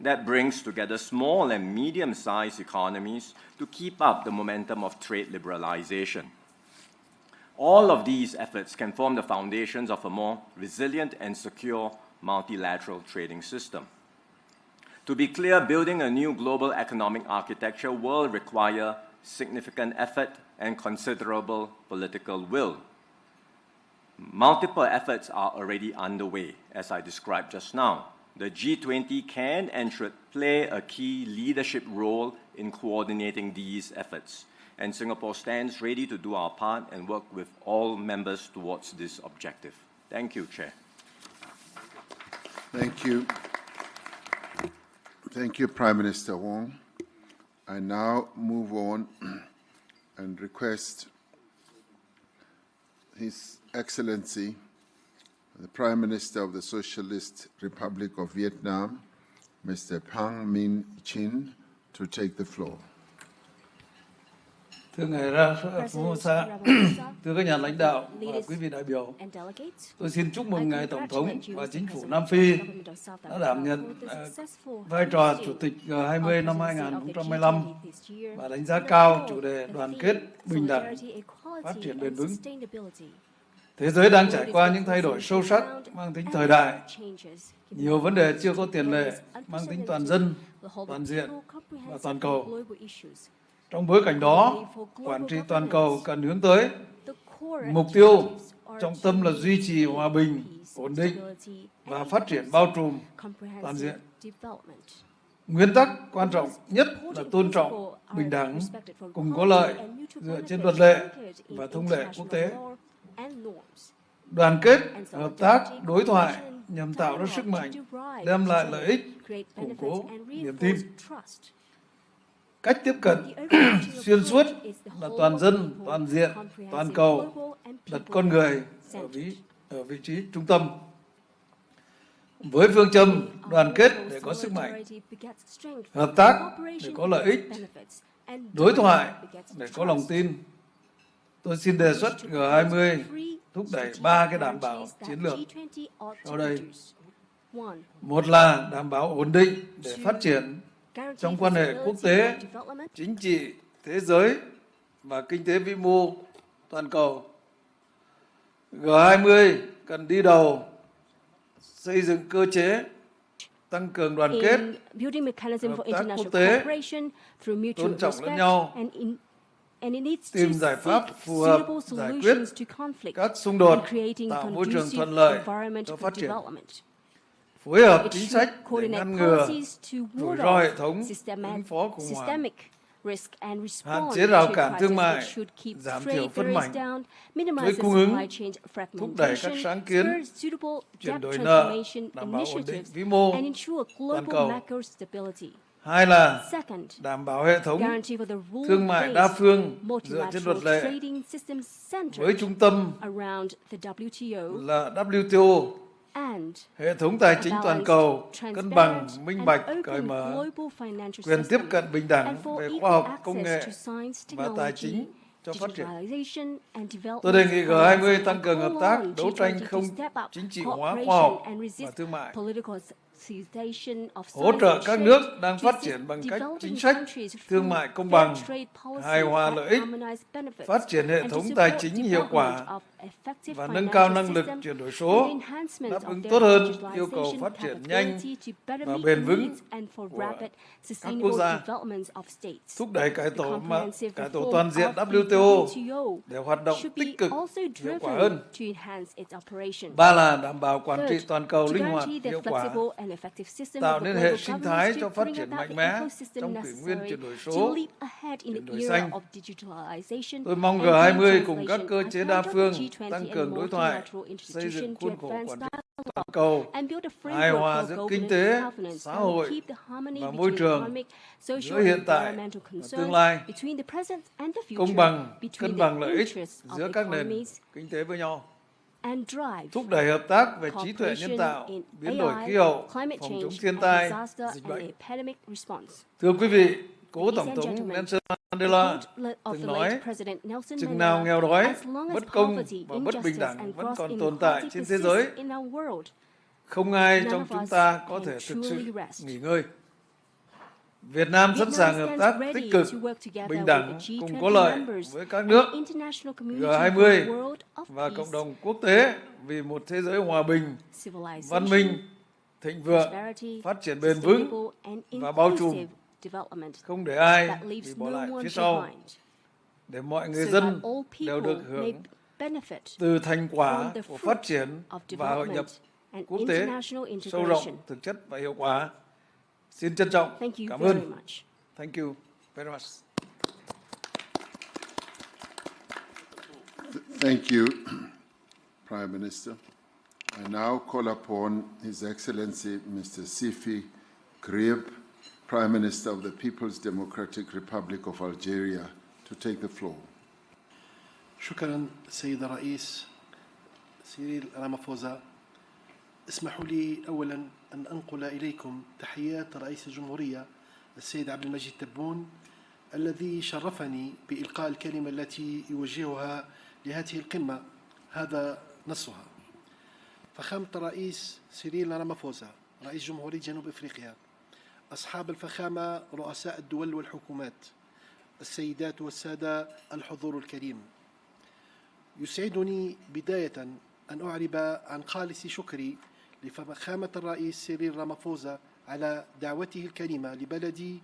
that brings together small and medium-sized economies to keep up the momentum of trade liberalization. All of these efforts can form the foundations of a more resilient and secure multilateral trading system. To be clear, building a new global economic architecture will require significant effort and considerable political will. Multiple efforts are already underway, as I described just now. The G20 can and should play a key leadership role in coordinating these efforts, and Singapore stands ready to do our part and work with all members towards this objective. Thank you, Chair. Thank you. Thank you, Prime Minister Wong. I now move on and request His Excellency, the Prime Minister of the Socialist Republic of Vietnam, Mr. Pham Minh Chinh, to take the floor. Thưa ngài Ramaphosa, thưa các nhà lãnh đạo và quý vị đại biểu, tôi xin chúc mừng ngài Tổng thống và chính phủ Nam Phi đã đảm nhận vai trò Chủ tịch G20 năm 2015 và đánh giá cao chủ đề đoàn kết, bình đẳng, phát triển bền vững. Thế giới đang trải qua những thay đổi sâu sắc mang tính thời đại, nhiều vấn đề chưa có tiền lệ mang tính toàn dân, toàn diện và toàn cầu. Trong bối cảnh đó, quản trị toàn cầu cần hướng tới mục tiêu trọng tâm là duy trì hòa bình, ổn định và phát triển bao trùm toàn diện. Nguyên tắc quan trọng nhất là tôn trọng, bình đẳng, cùng có lợi dựa trên luật lệ và thông lệ quốc tế. Đoàn kết, hợp tác, đối thoại nhằm tạo ra sức mạnh, đem lại lợi ích, củng cố niềm tin. Cách tiếp cận xuyên suốt là toàn dân, toàn diện, toàn cầu, đặt con người ở vị trí trung tâm. Với phương châm đoàn kết để có sức mạnh, hợp tác để có lợi ích, đối thoại để có lòng tin, tôi xin đề xuất G20 thúc đẩy 3 cái đảm bảo chiến lược sau đây. Một là đảm bảo ổn định để phát triển trong quan hệ quốc tế, chính trị, thế giới và kinh tế vĩ mô toàn cầu. G20 cần đi đầu xây dựng cơ chế tăng cường đoàn kết, hợp tác quốc tế, tôn trọng lẫn nhau, tìm giải pháp phù hợp giải quyết các xung đột, tạo môi trường thuận lợi cho phát triển. Phối hợp chính sách để ngăn ngừa rủi ro hệ thống, ứng phó khủng hoảng, hạn chế rào cản thương mại, giảm thiểu phân mảnh, chuỗi cung ứng, thúc đẩy các sáng kiến, chuyển đổi nợ, đảm bảo ổn định vĩ mô toàn cầu. Hai là đảm bảo hệ thống thương mại đa phương dựa trên luật lệ với trung tâm là WTO. Hệ thống tài chính toàn cầu cân bằng, minh bạch, cởi mở, quyền tiếp cận bình đẳng về khoa học, công nghệ và tài chính cho phát triển. Tôi đề nghị G20 tăng cường hợp tác, đấu tranh không chính trị hóa khoa học và thương mại, hỗ trợ các nước đang phát triển bằng cách chính sách thương mại công bằng, hài hòa lợi ích, phát triển hệ thống tài chính hiệu quả và nâng cao năng lực chuyển đổi số, đáp ứng tốt hơn yêu cầu phát triển nhanh và bền vững của các quốc gia, thúc đẩy cải tổ toàn diện WTO để hoạt động tích cực, hiệu quả hơn. Ba là đảm bảo quản trị toàn cầu linh hoạt, hiệu quả, tạo nên hệ sinh thái cho phát triển mạnh mẽ trong kỷ nguyên chuyển đổi số, chuyển đổi xanh. Tôi mong G20 cùng các cơ chế đa phương tăng cường đối thoại, xây dựng khuôn khổ quản trị toàn cầu, hài hòa giữa kinh tế, xã hội và môi trường, giữa hiện tại và tương lai, công bằng, cân bằng lợi ích giữa các nền kinh tế với nhau, thúc đẩy hợp tác về trí tuệ nhân tạo, biến đổi khí hậu, phòng chống thiên tai, dịch bệnh. Thưa quý vị, cố Tổng thống Nelson Mandela từng nói, chừng nào nghèo đói, bất công và bất bình đẳng vẫn còn tồn tại trên thế giới, không ai trong chúng ta có thể thực sự nghỉ ngơi. Việt Nam sẵn sàng hợp tác tích cực, bình đẳng, cùng có lợi với các nước G20 và cộng đồng quốc tế vì một thế giới hòa bình, văn minh, thịnh vượng, phát triển bền vững và bao trùm, không để ai bị bỏ lại phía sau, để mọi người dân đều được hưởng từ thành quả của phát triển và hội nhập quốc tế sâu rộng, thực chất và hiệu quả. Xin trân trọng cảm ơn. Thank you very much. Thank you, Prime Minister. I now call upon His Excellency Mr. Sifi Grieb, Prime Minister of the People's Democratic Republic of Algeria, to take the floor. شكرا سيد الرئيس سيريل رامافوزا. اسمحوا لي أولا أن أنقل إليكم تحيات رئيس الجمهورية السيد عبد المجيد تبون الذي شرفني بإلقاء الكلمة التي يوجهها لهذه القمة. هذا نصها: فخامة الرئيس سيريل رامافوزا رئيس جمهورية جنوب أفريقيا، أصحاب الفخامة رؤساء الدول والحكومات، السيدات والسادة الحضور الكريم، يسعدني بداية أن أعرب عن خالص شكري لفخامة الرئيس سيريل رامافوزا على دعوته الكريمة لبلدي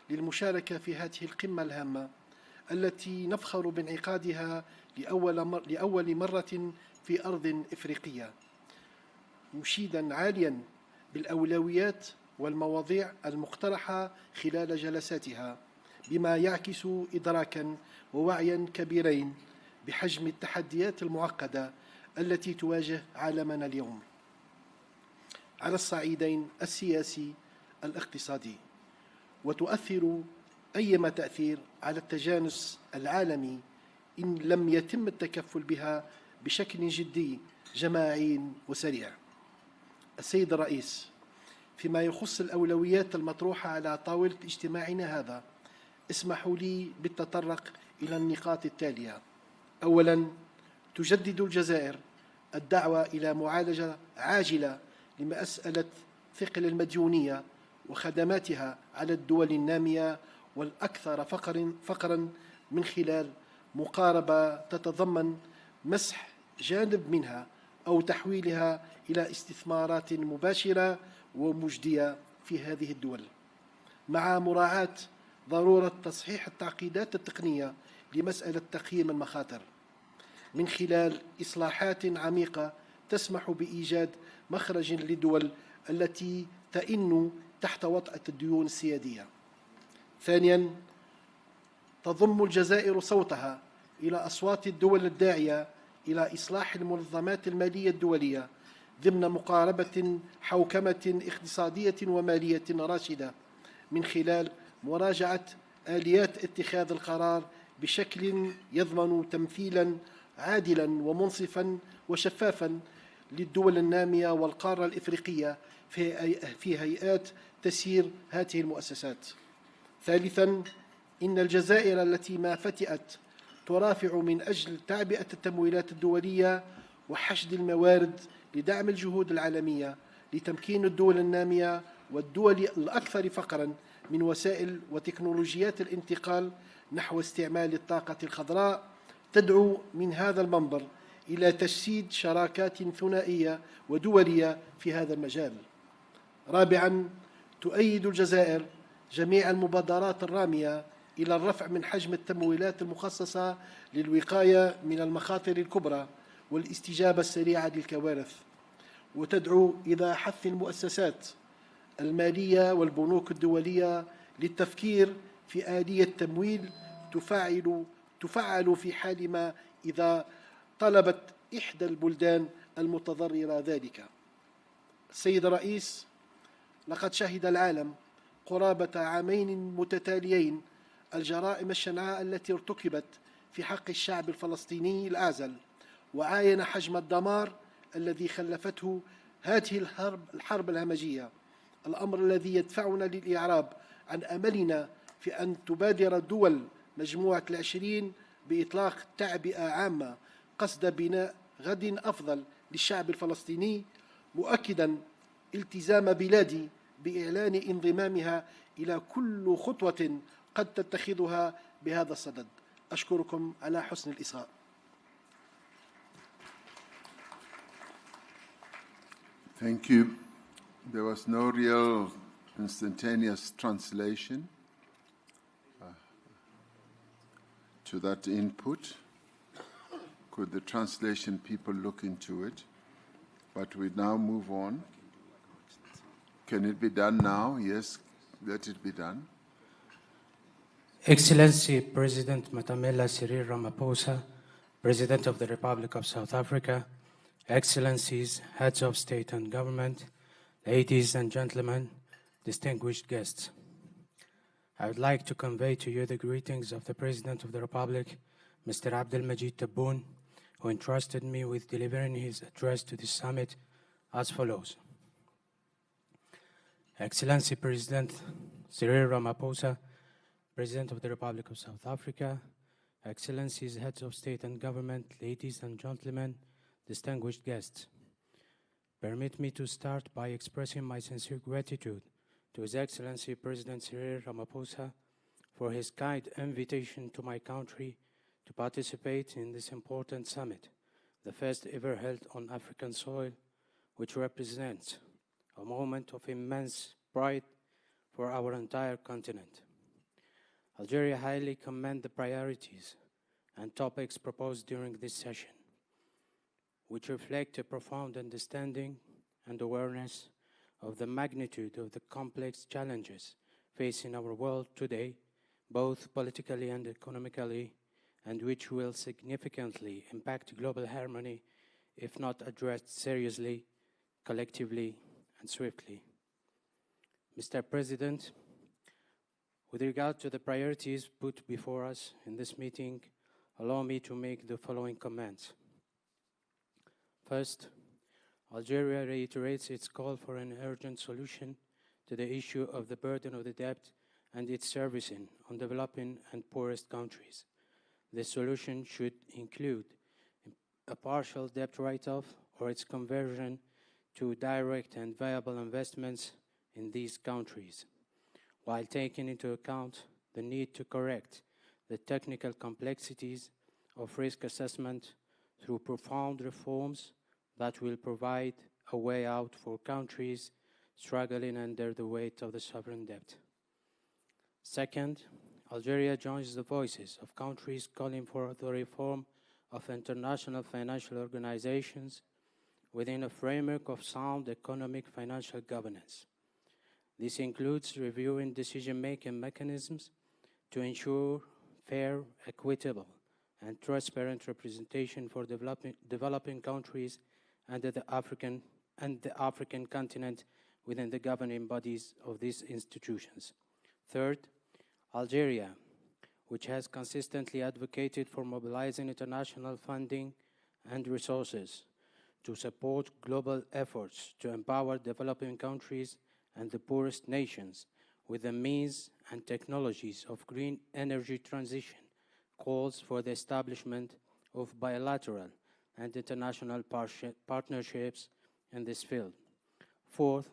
للمشاركة في هذه القمة الهامة التي نفخر بانعقادها لأول مرة في أرض إفريقية، مشيدا عاليا بالأولويات والمواضيع المقترحة خلال جلساتها، بما يعكس إدراكا ووعيا كبيرين بحجم التحديات المعقدة التي تواجه عالمنا اليوم على الصعيدين السياسي الاقتصادي، وتؤثر أيما تأثير على التجانس العالمي إن لم يتم التكفل بها بشكل جدي جماعي وسريع. السيد الرئيس، فيما يخص الأولويات المطروحة على طاولة اجتماعنا هذا، اسمحوا لي بالتطرق إلى النقاط التالية. أولاً، تجدد الجزائر الدعوة إلى معالجة عاجلة لمسألة ثقل المديونية وخدماتها على الدول النامية والأكثر فقراً من خلال مقاربة تتضمن مسح جانب منها أو تحويلها إلى استثمارات مباشرة ومجدية في هذه الدول، مع مراعاة ضرورة تصحيح التعقيدات التقنية لمسألة تقييم المخاطر من خلال إصلاحات عميقة تسمح بإيجاد مخرج للدول التي تئن تحت وطأة الديون السيادية. ثانياً، تضم الجزائر صوتها إلى أصوات الدول الداعية إلى إصلاح المنظمات المالية الدولية ضمن مقاربة حوكمة اقتصادية ومالية راشدة من خلال مراجعة آليات اتخاذ القرار بشكل يضمن تمثيلاً عادلاً ومنصفاً وشفافاً للدول النامية والقارة الإفريقية في هيئات تسيير هذه المؤسسات. ثالثاً، إن الجزائر التي ما فتئت ترافع من أجل تعبئة التمويلات الدولية وحشد الموارد لدعم الجهود العالمية لتمكين الدول النامية والدول الأكثر فقراً من وسائل وتكنولوجيات الانتقال نحو استعمال الطاقة الخضراء، تدعو من هذا المنبر إلى تجسيد شراكات ثنائية ودولية في هذا المجال. رابعاً، تؤيد الجزائر جميع المبادرات الرامية إلى الرفع من حجم التمويلات المخصصة للوقاية من المخاطر الكبرى والاستجابة السريعة للكوارث، وتدعو إلى حث المؤسسات المالية والبنوك الدولية للتفكير في آلية تمويل تفعل في حال ما إذا طلبت إحدى البلدان المتضررة ذلك. السيد الرئيس، لقد شهد العالم قرابة عامين متتاليين الجرائم الشنعاء التي ارتكبت في حق الشعب الفلسطيني الأعزل، وعاين حجم الدمار الذي خلفته هذه الحرب الهمجية، الأمر الذي يدفعنا للإعراب عن أملنا في أن تبادر دول مجموعة العشرين بإطلاق تعبئة عامة قصد بناء غد أفضل للشعب الفلسطيني، مؤكدا التزام بلادي بإعلان انضمامها إلى كل خطوة قد تتخذها بهذا الصدد. أشكركم على حسن الإصغاء. Thank you. There was no real instantaneous translation to that input. Could the translation people look into it? But we now move on. Can it be done now? Yes, let it be done. Excellency President Matamela Cyril Ramaphosa, President of the Republic of South Africa, Excellencies, Heads of State and Government, ladies and gentlemen, distinguished guests. I would like to convey to you the greetings of the President of the Republic, Mr. Abdelmajid Tebboune, who entrusted me with delivering his address to this summit as follows. Excellency President Cyril Ramaphosa, President of the Republic of South Africa, Excellencies, Heads of State and Government, ladies and gentlemen, distinguished guests. Permit me to start by expressing my sincere gratitude to His Excellency President Cyril Ramaphosa for his kind invitation to my country to participate in this important summit, the first ever held on African soil, which represents a moment of immense pride for our entire continent. Algeria highly commends the priorities and topics proposed during this session, which reflect a profound understanding and awareness of the magnitude of the complex challenges facing our world today, both politically and economically, and which will significantly impact global harmony if not addressed seriously, collectively, and swiftly. Mr. President, with regard to the priorities put before us in this meeting, allow me to make the following comments. First, Algeria reiterates its call for an urgent solution to the issue of the burden of the debt and its servicing on developing and poorest countries. This solution should include a partial debt write-off or its conversion to direct and viable investments in these countries, while taking into account the need to correct the technical complexities of risk assessment through profound reforms that will provide a way out for countries struggling under the weight of the sovereign debt. Second, Algeria joins the voices of countries calling for the reform of international financial organizations within a framework of sound economic financial governance. This includes reviewing decision-making mechanisms to ensure fair, equitable, and transparent representation for developing countries and the African continent within the governing bodies of these institutions. Third, Algeria, which has consistently advocated for mobilizing international funding and resources to support global efforts to empower developing countries and the poorest nations with the means and technologies of green energy transition, calls for the establishment of bilateral and international partnerships in this field. Fourth,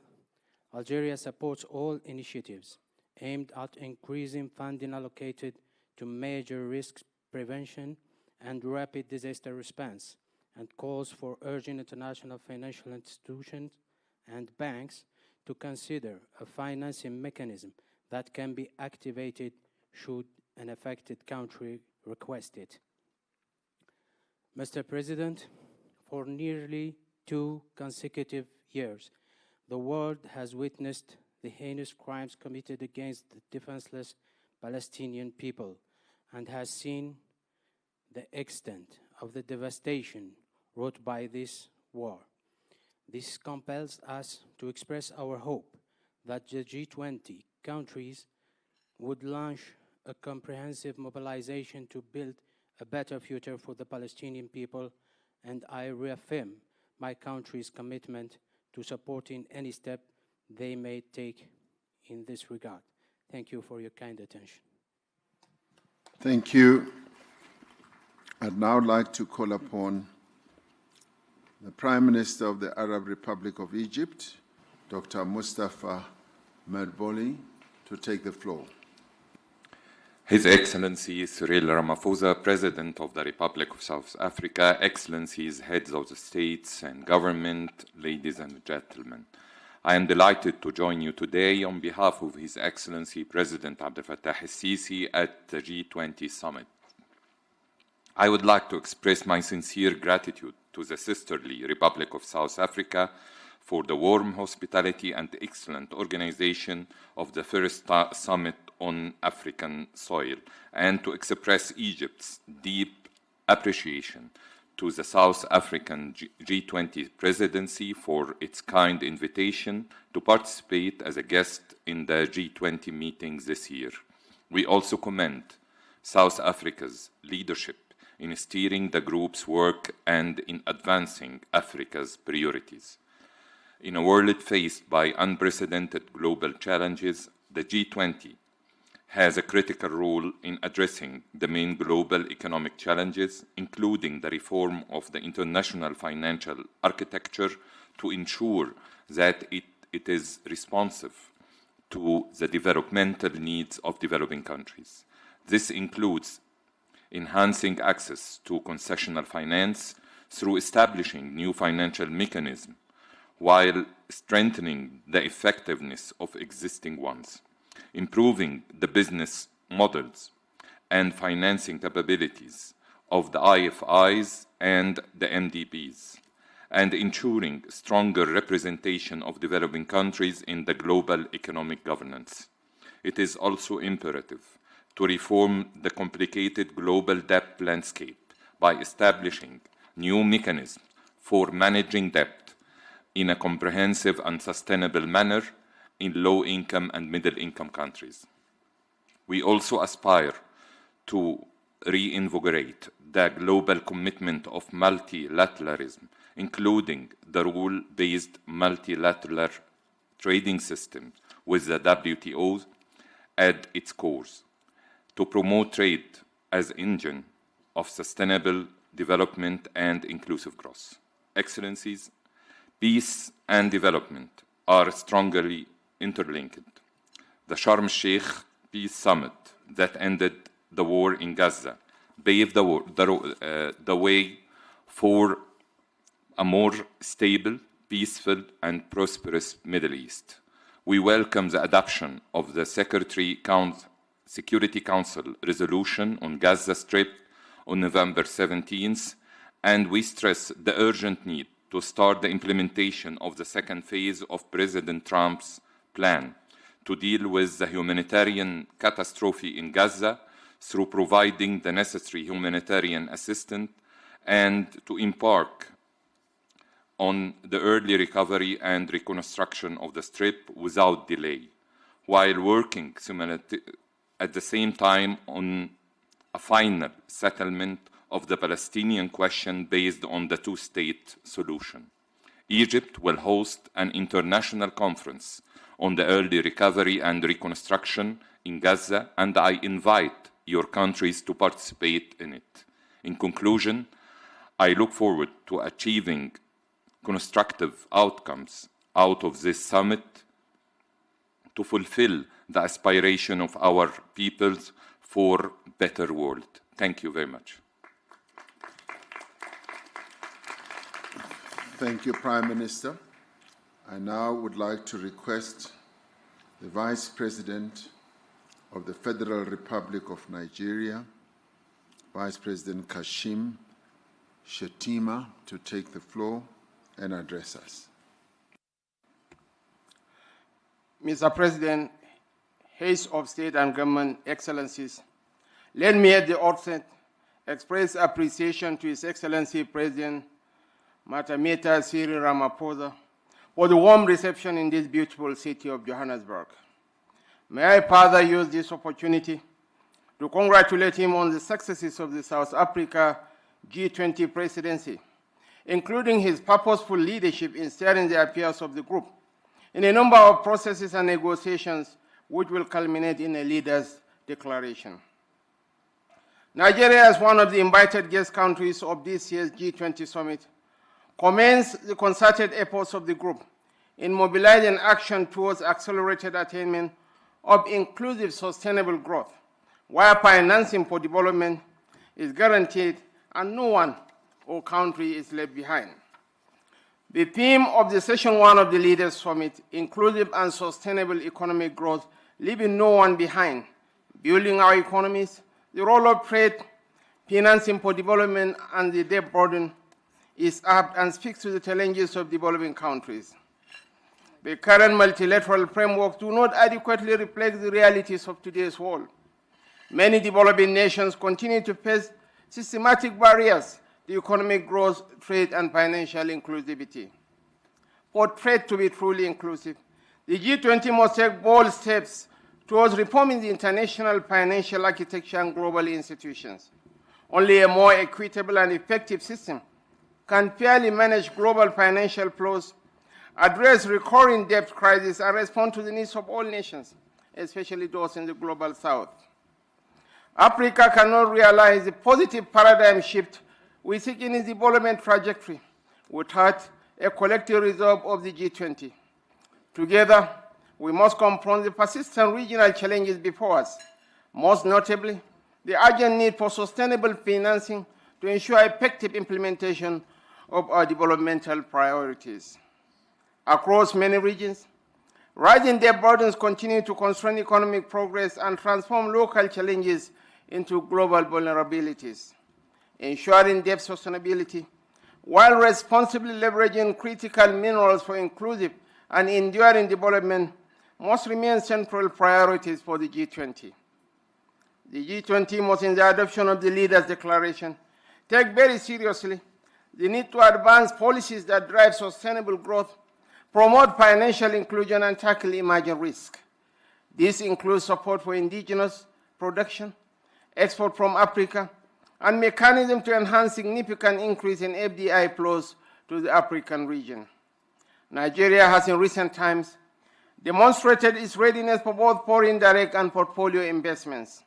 Algeria supports all initiatives aimed at increasing funding allocated to major risk prevention and rapid disaster response, and calls for urging international financial institutions and banks to consider a financing mechanism that can be activated should an affected country request it. Mr. President, for nearly 2 consecutive years, the world has witnessed the heinous crimes committed against the defenseless Palestinian people and has seen the extent of the devastation wrought by this war. This compels us to express our hope that the G20 countries would launch a comprehensive mobilization to build a better future for the Palestinian people, and I reaffirm my country's commitment to supporting any step they may take in this regard. Thank you for your kind attention. Thank you. I'd now like to call upon the Prime Minister of the Arab Republic of Egypt, Dr. Mustafa Merboli, to take the floor. His Excellency Cyril Ramaphosa, President of the Republic of South Africa, Excellencies, Heads of the States and Government, ladies and gentlemen. I am delighted to join you today on behalf of His Excellency President Abdel Fattah el-Sisi at the G20 Summit. I would like to express my sincere gratitude to the sisterly Republic of South Africa for the warm hospitality and excellent organization of the first summit on African soil, and to express Egypt's deep appreciation to the South African G20 presidency for its kind invitation to participate as a guest in the G20 meetings this year. We also commend South Africa's leadership in steering the group's work and in advancing Africa's priorities. In a world faced by unprecedented global challenges, the G20 has a critical role in addressing the main global economic challenges, including the reform of the international financial architecture to ensure that it is responsive to the developmental needs of developing countries. This includes enhancing access to concessional finance through establishing new financial mechanisms, while strengthening the effectiveness of existing ones, improving the business models and financing capabilities of the IFIs and the MDBs, and ensuring stronger representation of developing countries in the global economic governance. It is also imperative to reform the complicated global debt landscape by establishing new mechanisms for managing debt in a comprehensive and sustainable manner in low-income and middle-income countries. We also aspire to reinvigorate the global commitment of multilateralism, including the rule-based multilateral trading system with the WTO at its core, to promote trade as engine of sustainable development and inclusive growth. Excellencies, peace and development are strongly interlinked. The Sharm el-Sheikh Peace Summit that ended the war in Gaza paved the way for a more stable, peaceful, and prosperous Middle East. We welcome the adoption of the Security Council resolution on Gaza Strip on November 17th, and we stress the urgent need to start the implementation of the second phase of President Trump's plan to deal with the humanitarian catastrophe in Gaza through providing the necessary humanitarian assistance and to embark on the early recovery and reconstruction of the Strip without delay, while working at the same time on a final settlement of the Palestinian question based on the two-state solution. Egypt will host an international conference on the early recovery and reconstruction in Gaza, and I invite your countries to participate in it. In conclusion, I look forward to achieving constructive outcomes out of this summit to fulfill the aspiration of our peoples for a better world. Thank you very much. Thank you, Prime Minister. I now would like to request the Vice President of the Federal Republic of Nigeria, Vice President Kashim Shettima, to take the floor and address us. Mr. President, Heads of State and Government, Excellencies, let me at the outset express appreciation to His Excellency President Matameta Cyril Ramaphosa for the warm reception in this beautiful city of Johannesburg. May I further use this opportunity to congratulate him on the successes of the South Africa G20 presidency, including his purposeful leadership in steering the affairs of the group in a number of processes and negotiations which will culminate in a leader's declaration. Nigeria, as one of the invited guest countries of this year's G20 Summit, commends the concerted efforts of the group in mobilizing action towards accelerated attainment of inclusive sustainable growth, where financing for development is guaranteed and no one or country is left behind. The theme of the Session 1 of the Leaders Summit, Inclusive and Sustainable Economic Growth, leaving no one behind, building our economies, the role of trade, financing for development, and the debt burden, is apt and speaks to the challenges of developing countries. The current multilateral framework do not adequately reflect the realities of today's world. Many developing nations continue to face systematic barriers to economic growth, trade, and financial inclusivity. For trade to be truly inclusive, the G20 must take bold steps towards reforming the international financial architecture and global institutions. Only a more equitable and effective system can fairly manage global financial flows, address recurring debt crises, and respond to the needs of all nations, especially those in the global south. Africa cannot realize the positive paradigm shift we seek in its development trajectory without a collective resolve of the G20. Together, we must confront the persistent regional challenges before us, most notably the urgent need for sustainable financing to ensure effective implementation of our developmental priorities. Across many regions, rising debt burdens continue to constrain economic progress and transform local challenges into global vulnerabilities. Ensuring debt sustainability, while responsibly leveraging critical minerals for inclusive and enduring development, must remain central priorities for the G20. The G20 must, in the adoption of the Leaders' Declaration, take very seriously the need to advance policies that drive sustainable growth, promote financial inclusion, and tackle emerging risk. This includes support for indigenous production, export from Africa, and mechanisms to enhance significant increase in FDI flows to the African region. Nigeria has in recent times demonstrated its readiness for both foreign direct and portfolio investments.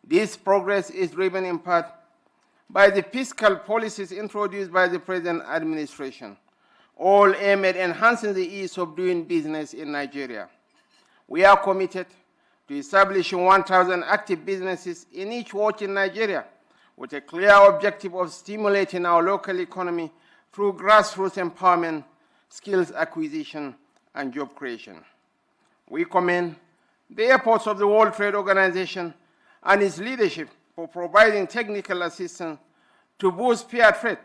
This progress is driven in part by the fiscal policies introduced by the present administration, all aimed at enhancing the ease of doing business in Nigeria. We are committed to establishing 1,000 active businesses in each ward in Nigeria, with a clear objective of stimulating our local economy through grassroots empowerment, skills acquisition, and job creation. We commend the efforts of the World Trade Organization and its leadership for providing technical assistance to boost fair trade,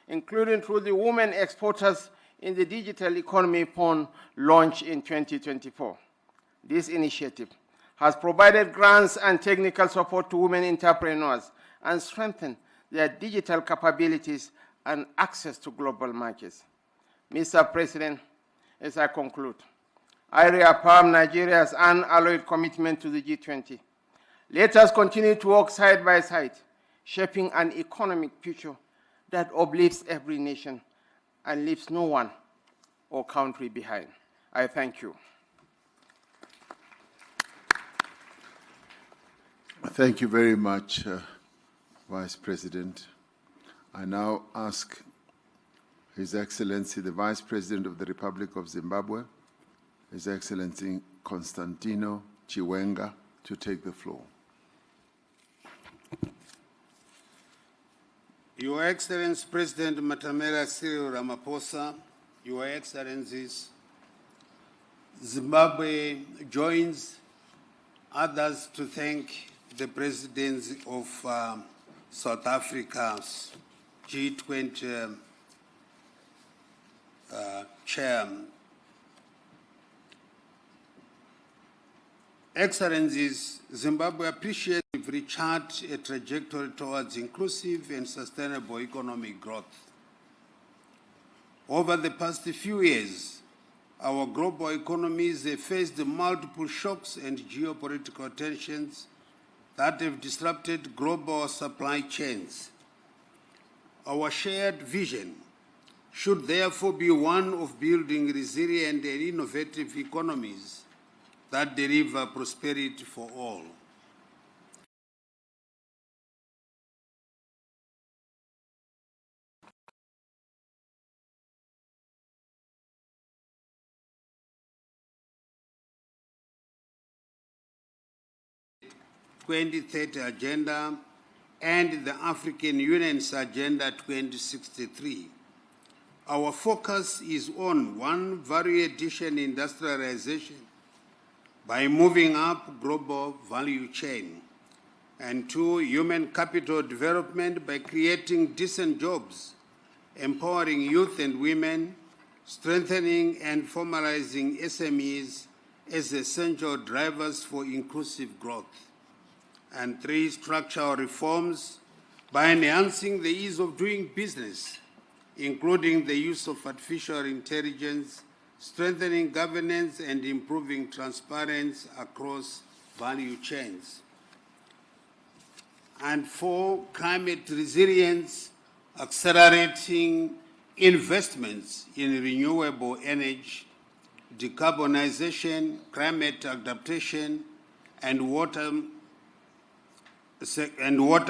including through the Women Exporters in the Digital Economy Fund launched in 2024. This initiative has provided grants and technical support to women entrepreneurs and strengthened their digital capabilities and access to global markets. Mr. President, as I conclude, I reaffirm Nigeria's unalloyed commitment to the G20. Let us continue to work side by side, shaping an economic future that uplifts every nation and leaves no one or country behind. I thank you. Thank you very much, Vice President. I now ask His Excellency the Vice President of the Republic of Zimbabwe, His Excellency Constantino Chiwenga, to take the floor. Your Excellency President Matamela Cyril Ramaphosa, Your Excellencies, Zimbabwe joins others to thank the presidents of South Africa's G20 chair. Excellencies, Zimbabwe appreciates we've chart a trajectory towards inclusive and sustainable economic growth. Over the past few years, our global economies have faced multiple shocks and geopolitical tensions that have disrupted global supply chains. Our shared vision should therefore be one of building resilient and innovative economies that deliver prosperity for all. The 2030 Agenda and the African Union's Agenda 2063. Our focus is on one, value addition industrialization by moving up global value chain, and two, human capital development by creating decent jobs, empowering youth and women, strengthening and formalizing SMEs as essential drivers for inclusive growth, and three, structural reforms by enhancing the ease of doing business, including the use of artificial intelligence, strengthening governance and improving transparency across value chains. And four, climate resilience, accelerating investments in renewable energy, decarbonization, climate adaptation, and water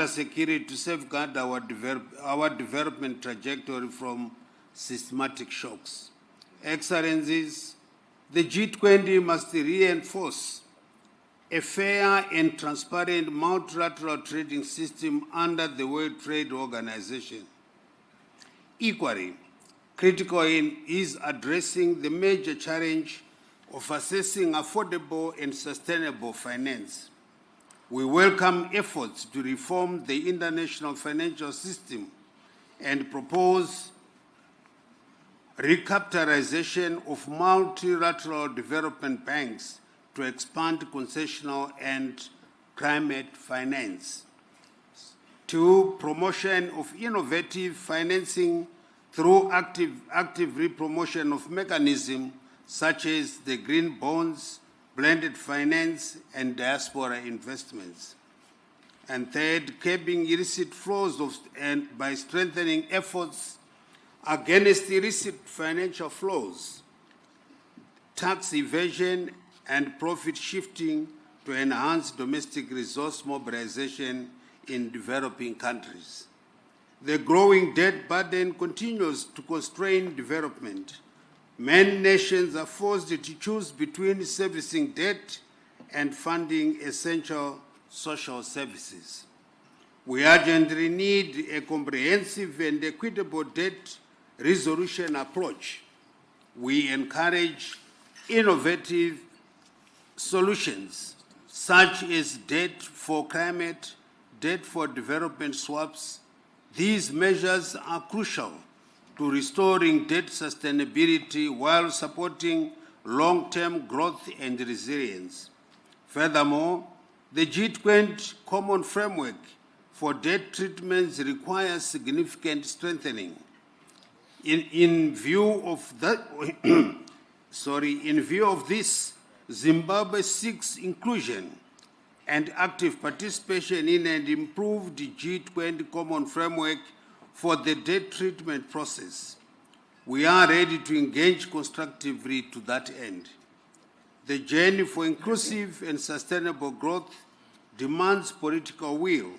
security to safeguard our development trajectory from systematic shocks. Excellencies, the G20 must reinforce a fair and transparent multilateral trading system under the World Trade Organization. Equally, critical is addressing the major challenge of assessing affordable and sustainable finance. We welcome efforts to reform the international financial system and propose recapitalization of multilateral development banks to expand concessional and climate finance. Two, promotion of innovative financing through active re-promotion of mechanisms such as the green bonds, blended finance, and diaspora investments. And third, curbing illicit flows by strengthening efforts against illicit financial flows, tax evasion, and profit shifting to enhance domestic resource mobilization in developing countries. The growing debt burden continues to constrain development. Many nations are forced to choose between servicing debt and funding essential social services. We urgently need a comprehensive and equitable debt resolution approach. We encourage innovative solutions such as debt for climate, debt for development swaps. These measures are crucial to restoring debt sustainability while supporting long-term growth and resilience. Furthermore, the G20 Common Framework for Debt Treatments requires significant strengthening. In view of this, Zimbabwe seeks inclusion and active participation in an improved G20 Common Framework for the debt treatment process. We are ready to engage constructively to that end. The journey for inclusive and sustainable growth demands political will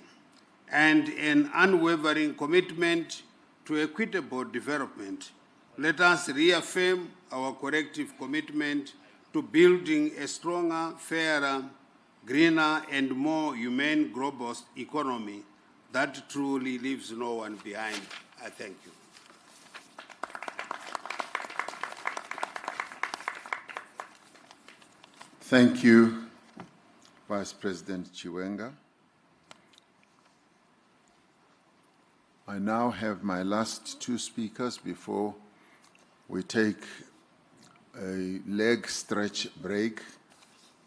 and an unwavering commitment to equitable development. Let us reaffirm our collective commitment to building a stronger, fairer, greener, and more humane global economy that truly leaves no one behind. I thank you. Thank you, Vice President Chiwenga. I now have my last two speakers before we take a leg stretch break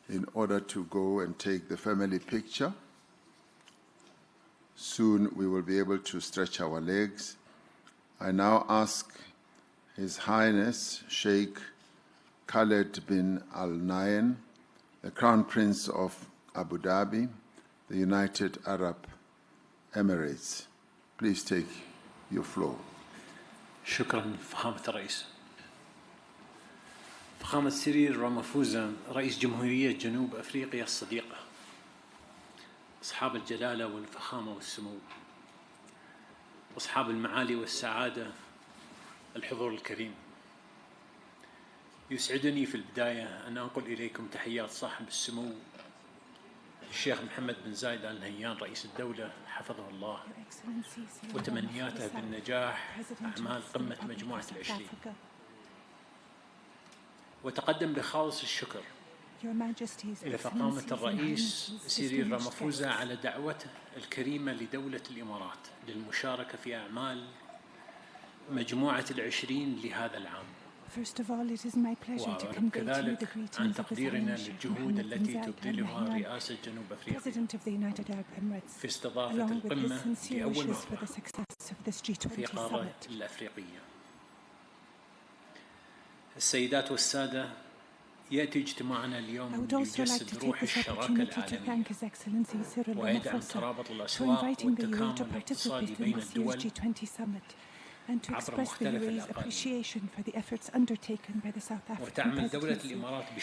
in order to go and take the family picture. Soon we will be able to stretch our legs. I now ask His Highness Sheikh Khaled bin Al Nahyan, the Crown Prince of Abu Dhabi, the United Arab Emirates. Please take your floor. شكرا فخامة الرئيس. فخامة سيريل رامافوزا رئيس جمهورية جنوب أفريقيا الصديقة، أصحاب الجلالة والفخامة والسمو، أصحاب المعالي والسعادة، الحضور الكريم، يسعدني في البداية أن أنقل إليكم تحيات صاحب السمو الشيخ محمد بن زايد آل نهيان رئيس الدولة حفظه الله، وتمنياته بالنجاح أعمال قمة مجموعة العشرين. وتقدم بخالص الشكر إلى فخامة الرئيس سيريل رامافوزا على دعوته الكريمة لدولة الإمارات للمشاركة في أعمال مجموعة العشرين لهذا العام. First of all, it is my pleasure to convey to you the greetings of His Highness Sheikh Mohammed bin Zayed Al Nahyan, President of the United Arab Emirates, along with his sincere wishes for the success of this G20 Summit. السيدات والسادة، يأتي اجتماعنا اليوم ليجسد روح الشراكة العالمية ويدعم ترابط الأسواق والتكامل الاقتصادي بين الدول and to express the UAE's appreciation for the efforts undertaken by the South African presidency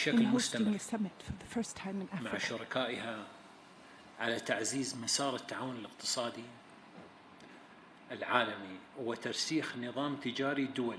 in hosting the summit for the first time in مع Africa. شركائها على تعزيز مسار التعاون الاقتصادي العالمي وترسيخ نظام تجاري دولي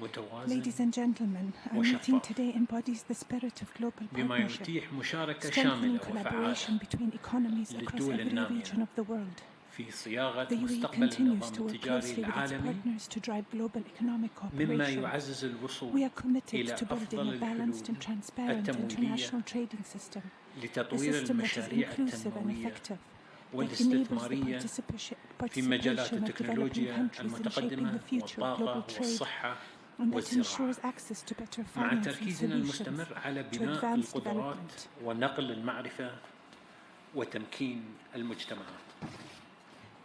متوازن Ladies and gentlemen, our meeting today embodies the spirit of global بما partnership, يتيح مشاركة strengthening شاملة collaboration وفعالة between economies across للدول every النامية region of the world. في صياغة The UAE مستقبل continues النظام to work التجاري closely with its العالمي partners to drive global economic مما cooperation. يعزز الوصول We are committed إلى to building أفضل a balanced and الحلول transparent التمويلية international trading system, a لتطوير system that is المشاريع inclusive and التنموية effective, that enables the والاستثمارية participation في مجالات of developing التكنولوجيا countries in shaping المتقدمة the future of والطاقة global trade, والصحة and that والزراعة، ensures access to better مع financing تركيزنا solutions المستمر على to بناء advance القدرات development. ونقل المعرفة وتمكين المجتمعات.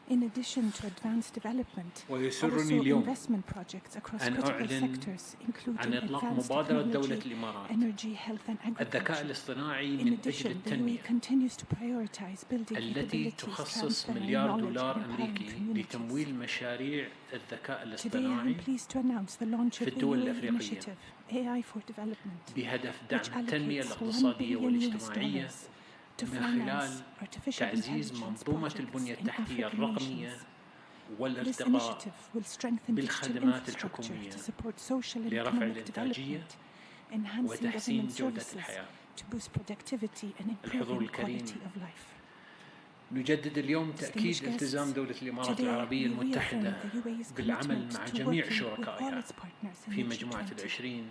In addition to advanced development, ويسرني also اليوم investment projects across أن critical أعلن sectors, including عن إطلاق advanced مبادرة دولة technology, الإمارات energy, health and الذكاء agriculture. الاصطناعي In من أجل addition, the UAE التنمية continues to prioritize building التي capabilities, تخصص transferring مليار knowledge دولار and empowering أمريكي communities. لتمويل مشاريع الذكاء Today, الاصطناعي I'm pleased to announce the launch في of the الدول UAE الأفريقية initiative, AI for Development, بهدف which دعم التنمية allocates $1 الاقتصادية billion والاجتماعية to من finance خلال artificial تعزيز intelligence منظومة projects البنية in التحتية African الرقمية nations. This والارتقاء initiative will strengthen digital بالخدمات infrastructure الحكومية to support social and لرفع economic الإنتاجية development, enhancing وتحسين government جودة services الحياة. to boost productivity and الحضور improving الكريم، quality of life. نجدد اليوم تأكيد Distinguished التزام guests, دولة الإمارات today العربية we المتحدة reaffirm the UAE's بالعمل commitment مع to جميع working with all شركائها its partners in في the مجموعة G20 العشرين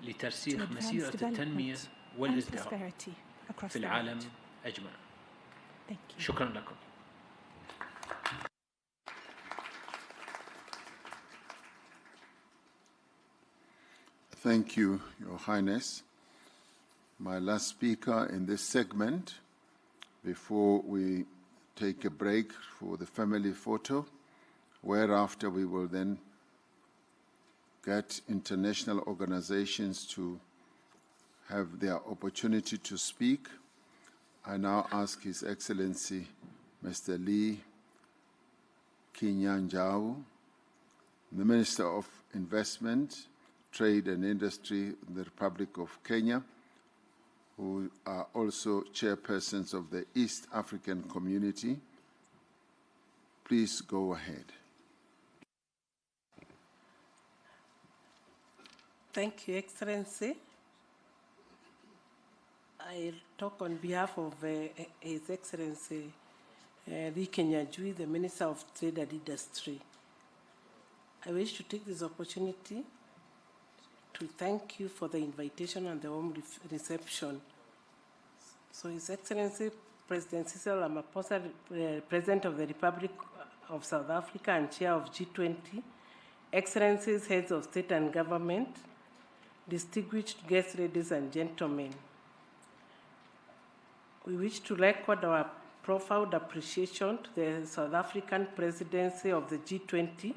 to لترسيخ advance مسيرة التنمية development and والازدهار prosperity across في the العالم world. أجمع. Thank you. شكرا لكم. Thank you, Your Highness. My last speaker in this segment, before we take a break for the family photo, whereafter we will then get international organizations to have their opportunity to speak. I now ask His Excellency Mr. Lee Kinyanjao, the Minister of Investment, Trade and Industry in the Republic of Kenya, who are also chairpersons of the East African Community. Please go ahead. Thank you, Excellency. I talk on behalf of His Excellency Rike Nyajui, the Minister of Trade and Industry. I wish to take this opportunity to thank you for the invitation and the warm reception. So His Excellency President Cyril Ramaphosa, President of the Republic of South Africa and Chair of G20, Excellencies, Heads of State and Government, distinguished guests, ladies and gentlemen, we wish to record our profound appreciation to the South African Presidency of the G20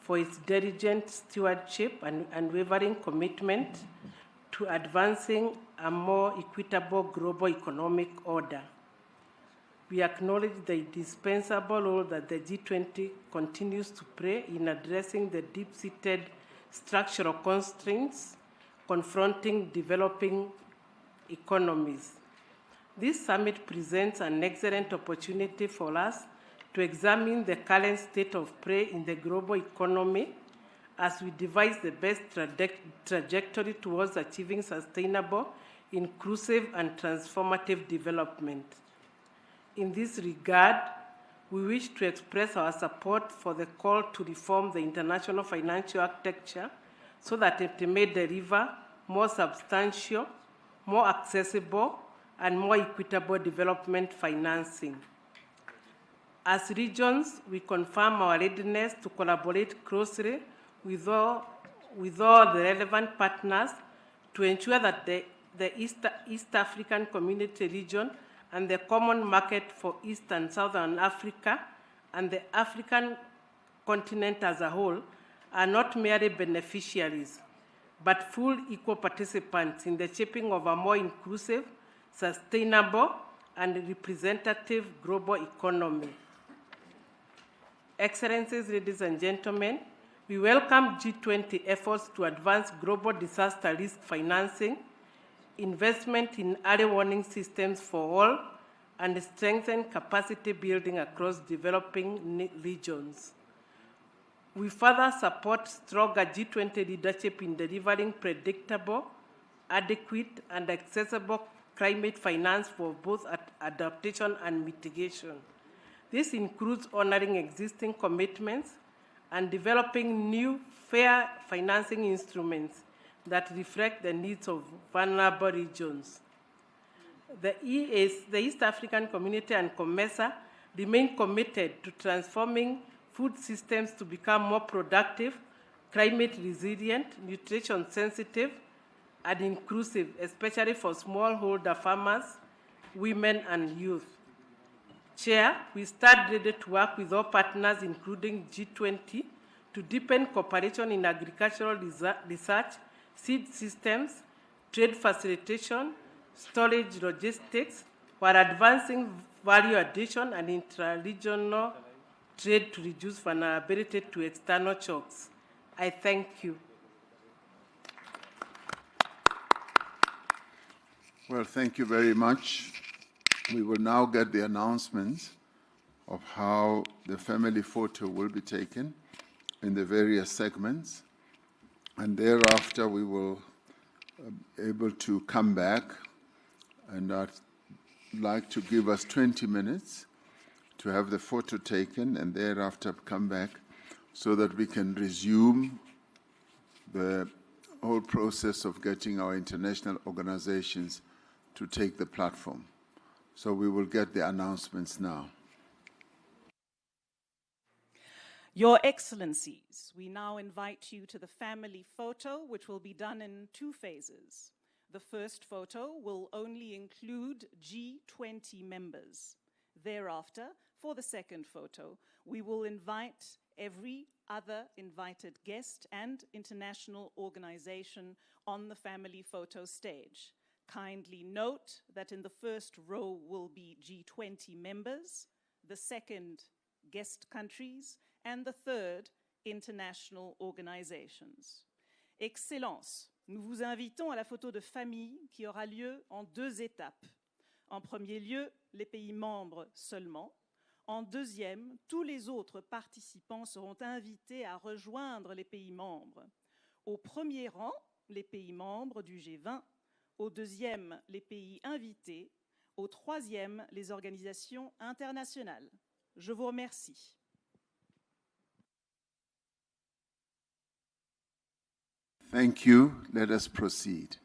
for its diligent stewardship and unwavering commitment to advancing a more equitable global economic order. We acknowledge the indispensable role that the G20 continues to play in addressing the deep-seated structural constraints confronting developing economies. This summit presents an excellent opportunity for us to examine the current state of play in the global economy as we devise the best trajectory towards achieving sustainable, inclusive, and transformative development. In this regard, we wish to express our support for the call to reform the international financial architecture so that it may deliver more substantial, more accessible, and more equitable development financing. As regions, we confirm our readiness to collaborate closely with all the relevant partners to ensure that the East African Community region and the Common Market for East and Southern Africa and the African continent as a whole are not merely beneficiaries, but full equal participants in the shaping of a more inclusive, sustainable, and representative global economy. Excellencies, ladies and gentlemen, we welcome G20 efforts to advance global disaster risk financing, investment in early warning systems for all, and strengthen capacity building across developing regions. We further support stronger G20 leadership in delivering predictable, adequate, and accessible climate finance for both adaptation and mitigation. This includes honoring existing commitments and developing new fair financing instruments that reflect the needs of vulnerable regions. The East African Community and COMESA remain committed to transforming food systems to become more productive, climate resilient, nutrition sensitive, and inclusive, especially for smallholder farmers, women, and youth. Chair, we stand ready to work with all partners, including G20, to deepen cooperation in agricultural research, seed systems, trade facilitation, storage logistics, while advancing value addition and intra-regional trade to reduce vulnerability to external shocks. I thank you. Well, thank you very much. We will now get the announcements of how the family photo will be taken in the various segments. And thereafter, we will be able to come back, and I'd like to give us 20 minutes to have the photo taken, and thereafter come back so that we can resume the whole process of getting our international organizations to take the platform. So we will get the announcements now. Your Excellencies, we now invite you to the family photo, which will be done in 2 phases. The first photo will only include G20 members. Thereafter, for the second photo, we will invite every other invited guest and international organization on the family photo stage. Kindly note that in the first row will be G20 members, the second guest countries, and the third international organizations. Excellences, nous vous invitons à la photo de famille qui aura lieu en 2 étapes. En premier lieu, les pays membres seulement. En deuxième, tous les autres participants seront invités à rejoindre les pays membres. Au premier rang, les pays membres du G20, au deuxième, les pays invités, au troisième, les organisations internationales. Je vous remercie. Thank you. Let us proceed.